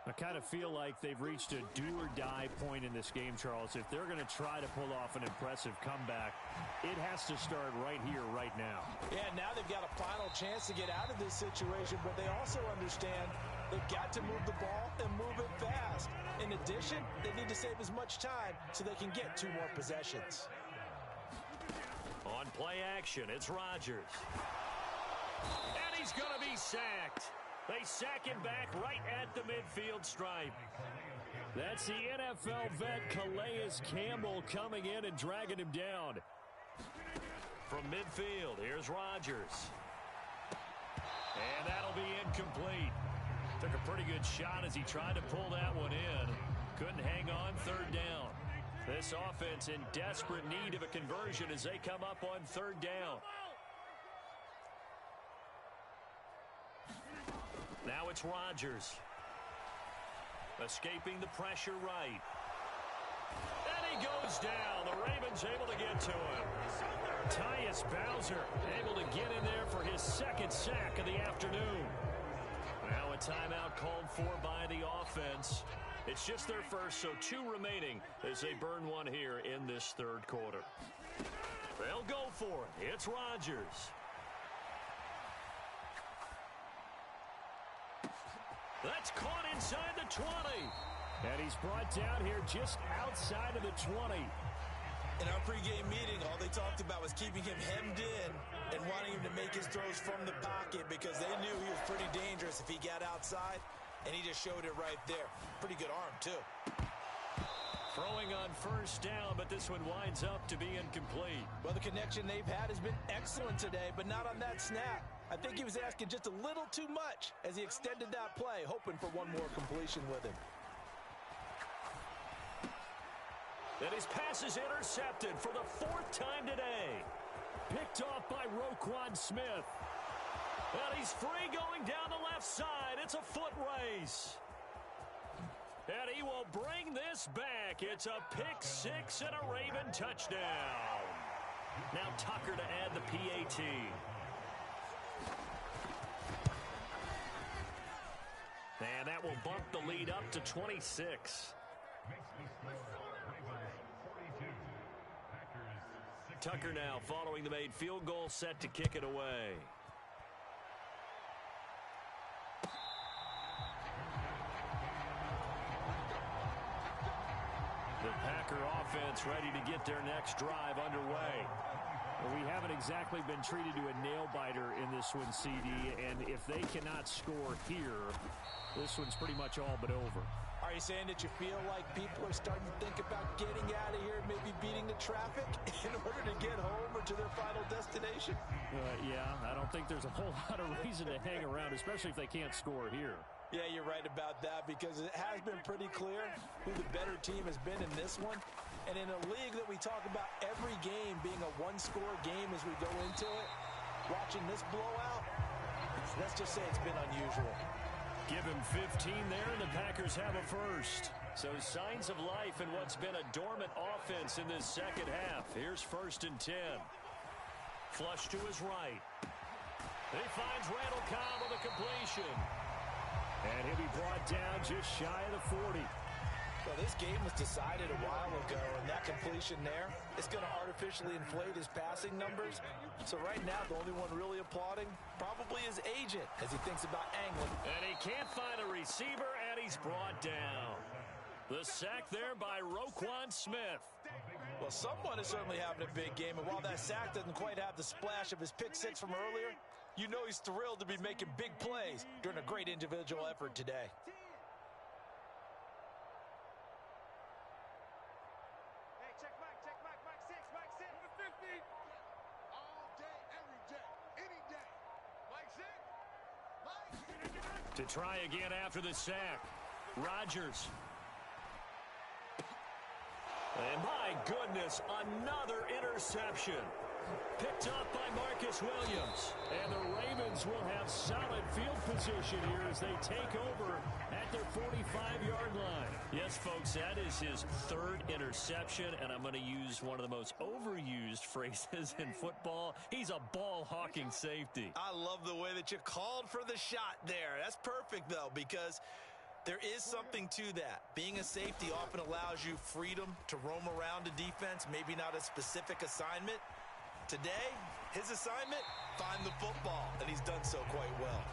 I kind of feel like they've reached a do-or-die point in this game, Charles. If they're going to try to pull off an impressive comeback, it has to start right here, right now. Yeah, now they've got a final chance to get out of this situation, but they also understand they've got to move the ball and move it fast. In addition, they need to save as much time so they can get 2 more possessions. On play action, it's Rodgers. And he's going to be sacked. They sack him back right at the midfield stripe. That's the NFL vet Calais Campbell coming in and dragging him down. From midfield, here's Rodgers. And that'll be incomplete. Took a pretty good shot as he tried to pull that one in. Couldn't hang on, third down. This offense in desperate need of a conversion as they come up on third down. Now it's Rodgers. Escaping the pressure right. And he goes down. The Ravens able to get to him. Tyus Bowser able to get in there for his second sack of the afternoon. Now a timeout called for by the offense. It's just their first, so 2 remaining as they burn one here in this third quarter. They'll go for it. It's Rodgers. That's caught inside the 20. And he's brought down here just outside of the 20. In our pregame meeting, all they talked about was keeping him hemmed in and wanting him to make his throws from the pocket because they knew he was pretty dangerous if he got outside, and he just showed it right there. Pretty good arm, too. Throwing on first down, but this one winds up to be incomplete. Well, the connection they've had has been excellent today, but not on that snap. I think he was asking just a little too much as he extended that play, hoping for one more completion with him. And his pass is intercepted for the 4th time today. Picked off by Roquan Smith. And he's free going down the left side. It's a foot race. And he will bring this back. It's a pick-6 and a Raven touchdown. Now Tucker to add the PAT. And that will bump the lead up to 26. Tucker now following the made field goal, set to kick it away. Packer offense ready to get their next drive underway. Well, we haven't exactly been treated to a nail-biter in this one, CD, and if they cannot score here, this one's pretty much all but over. Are you saying that you feel like people are starting to think about getting out of here and maybe beating the traffic in order to get home or to their final destination? Yeah, I don't think there's a whole lot of reason to hang around, especially if they can't score here. Yeah, you're right about that because it has been pretty clear who the better team has been in this one. And in a league that we talk about every game being a one-score game as we go into it, watching this blowout, let's just say it's been unusual. Give him 15 there, and the Packers have a first. So signs of life in what's been a dormant offense in this second half. Here's 1st and 10. Flush to his right. He finds Randall Cobb with a completion. And he'll be brought down just shy of the 40. Well, this game was decided a while ago, and that completion there is going to artificially inflate his passing numbers. So right now, the only one really applauding probably his agent as he thinks about angling. And he can't find a receiver, and he's brought down. The sack there by Roquan Smith. Well, someone is certainly having a big game, and while that sack doesn't quite have the splash of his pick six from earlier, you know he's thrilled to be making big plays during a great individual effort today. To try again after the sack. Rodgers. And my goodness, another interception. Picked up by Marcus Williams. And the Ravens will have solid field position here as they take over at their 45-yard line. Yes, folks, that is his 3rd interception, and I'm going to use one of the most overused phrases in football. He's a ball-hawking safety. I love the way that you called for the shot there. That's perfect, though, because there is something to that. Being a safety often allows you freedom to roam around a defense, maybe not a specific assignment. Today, his assignment, find the football, and he's done so quite well.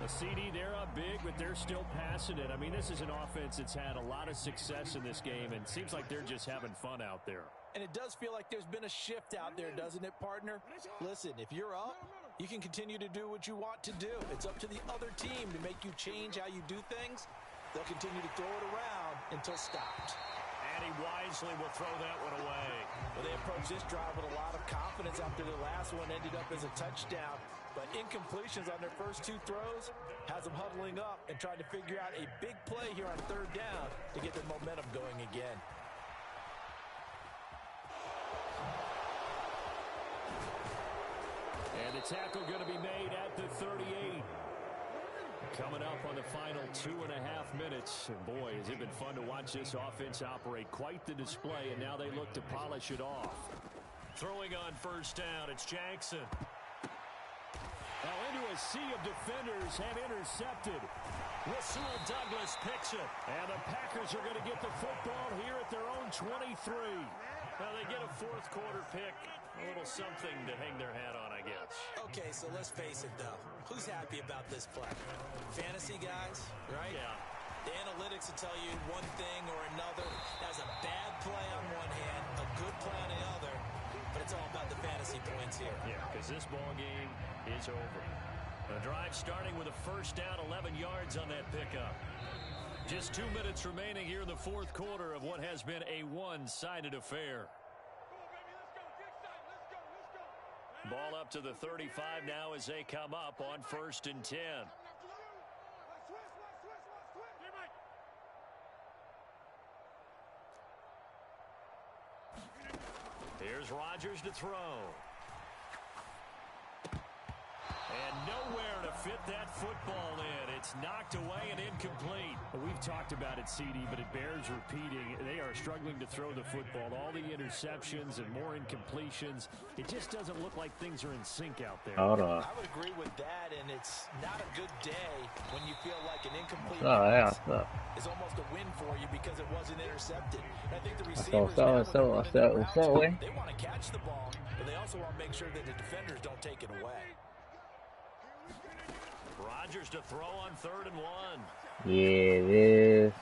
The CD, they're up big, but they're still passing it. I mean, this is an offense that's had a lot of success in this game, and it seems like they're just having fun out there. And it does feel like there's been a shift out there, doesn't it, partner? Listen, if you're up, you can continue to do what you want to do. It's up to the other team to make you change how you do things. They'll continue to throw it around until stopped. And he wisely will throw that one away. Well, they approached this drive with a lot of confidence after their last one ended up as a touchdown. But incompletions on their first 2 throws has them huddling up and trying to figure out a big play here on 3rd down to get their momentum going again. And the tackle going to be made at the 38. Coming up on the final 2.5 minutes. And boy, has it been fun to watch this offense operate. Quite the display, and now they look to polish it off. Throwing on 1st down, it's Jackson. Now into a sea of defenders and intercepted. Rasul Douglas picks it. And the Packers are going to get the football here at their own 23. Now they get a 4th quarter pick. A little something to hang their hat on, I guess. Okay, so let's face it, though. Who's happy about this play? Fantasy guys, right? Yeah. The analytics will tell you one thing or another. That's a bad play on one hand, a good play on the other, but it's all about the fantasy points here. Yeah, because this ball game is over. The drive starting with a 1st down, 11 yards on that pickup. Just 2 minutes remaining here in the 4th quarter of what has been a one-sided affair. Ball up to the 35 now as they come up on 1st and 10. Here's Rodgers to throw. And nowhere to fit that football in. It's knocked away and incomplete. We've talked about it, CD, but it bears repeating. They are struggling to throw the football. All the interceptions and more incompletions. It just doesn't look like things are in sync out there. Hold on. I would agree with that, and it's not a good day when you feel like an incomplete What's pass up? is almost a win for you because it wasn't intercepted. And I think the What's receivers up? now, when they're running the routes, Way? they want to catch the ball, but they also want to make sure that the defenders don't take it away. Rodgers to throw on 3rd and 1. Yeah, it is.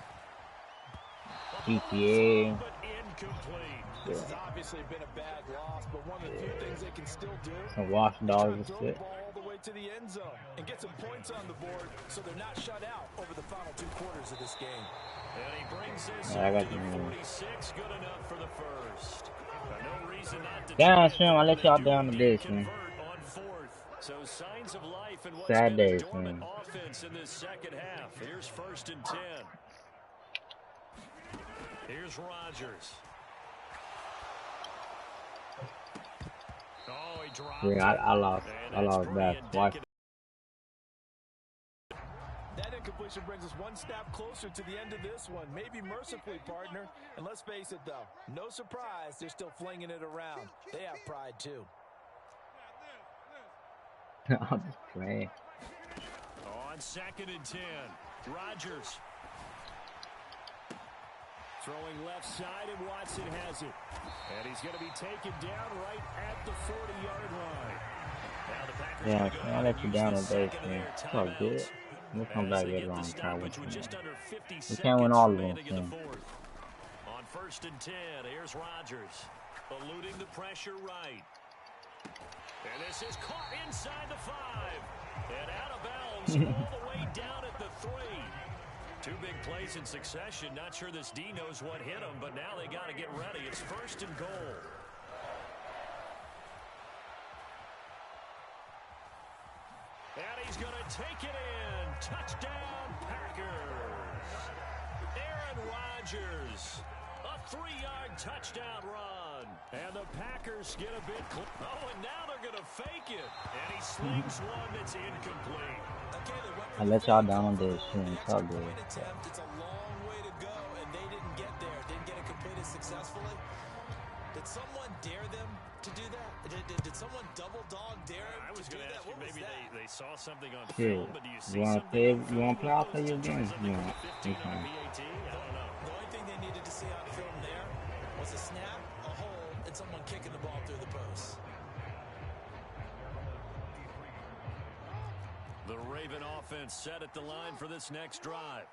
GTA. But incomplete. This has obviously been a bad loss, but one of the few things they can still do Some watchdogs and throw shit. the ball all the way to the end zone and get some points on the board so they're not shut out over the final 2 quarters of this game. And he brings this Yeah, I up got to the the 46. Good enough for the first. No reason not to Damn, try it, Slim, I though, let they y'all do down indeed today, Slim. convert on 4th. So signs of life in what's Sad been a day, dormant Slim. offense in this second half. Here's 1st and 10. Here's Rodgers. Oh, he dropped Yeah, it. I lost that twice. That incompletion brings us one step closer to the end of this one. Maybe mercifully, partner. And let's face it, though, no surprise, they're still flinging it around. They have pride, too. I'm just playing. On 2nd and 10, Rodgers. Throwing left side, and Watson has it. And he's going to be taken down right at the 40-yard line. Now the Packers Yeah, go I let you down today, Slim. It's all good. We'll come back later on and try with we can't win all of them, Slim. On 1st and 10, here's Rodgers. Eluding the pressure right. And this is caught inside the 5. And out of bounds all the way down at the 3. 2 big plays in succession. Not sure this D knows what hit him, but now they got to get ready. It's 1st and goal. And he's going to take it in. Touchdown, Packers. Aaron Rodgers. A 3-yard touchdown run. And the Packers get a bit close. Oh, and now they're going to fake it. And he slings one that's incomplete. I let y'all down on this, Slim. It's all good. It's a long way to go, and they didn't get there. Didn't get it completed successfully. Did someone dare them to do that? Did someone double dog dare them I was to do going to that? ask you, What was maybe that? they saw something on Yeah. film, but do you see You want to something on play? You film want to play? I'll that play your goes to game. something You like want? 15 on the PAT? I don't know. The only thing they needed to see on film there was a snap, a hold, and someone kicking the ball through the post. The Raven offense set at the line for this next drive.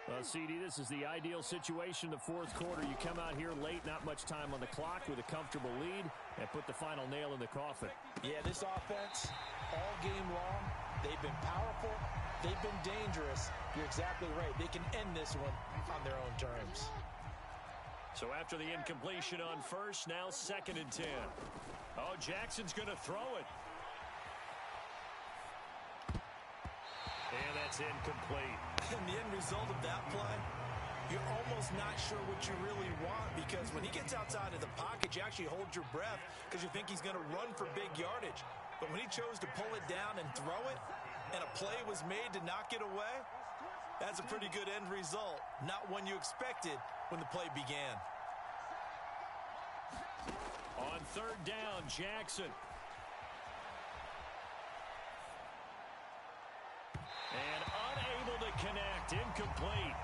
Well, CD, this is the ideal situation. The 4th quarter, you come out here late, not much time on the clock with a comfortable lead, and put the final nail in the coffin. Yeah, this offense, all game long, they've been powerful, they've been dangerous. You're exactly right. They can end this one on their own terms. So after the incompletion on 1st, now 2nd and 10. Oh, Jackson's going to throw it. And that's incomplete. And the end result of that play, you're almost not sure what you really want, because when he gets outside of the pocket, you actually hold your breath because you think he's going to run for big yardage. But when he chose to pull it down and throw it, and a play was made to knock it away, that's a pretty good end result. Not one you expected when the play began. On 3rd down, Jackson. And unable to connect, incomplete.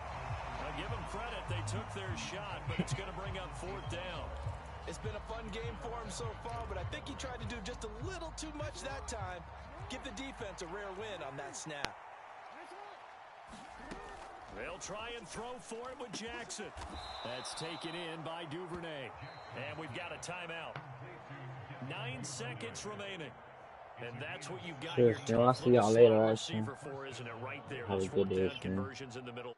I'll give them credit, they took their shot, but it's going to bring up 4th down. It's been a fun game for him so far, but I think he tried to do just a little too much that time. Give the defense a rare win on that snap. They'll try and throw for it with Jackson. That's taken in by Duvernay. And we've got a timeout. 9 seconds remaining. And that's what you've got Sure, your I'll see y'all later, receiver for, isn't it? Right there. Have a Those good day, 4th down conversions in the middle.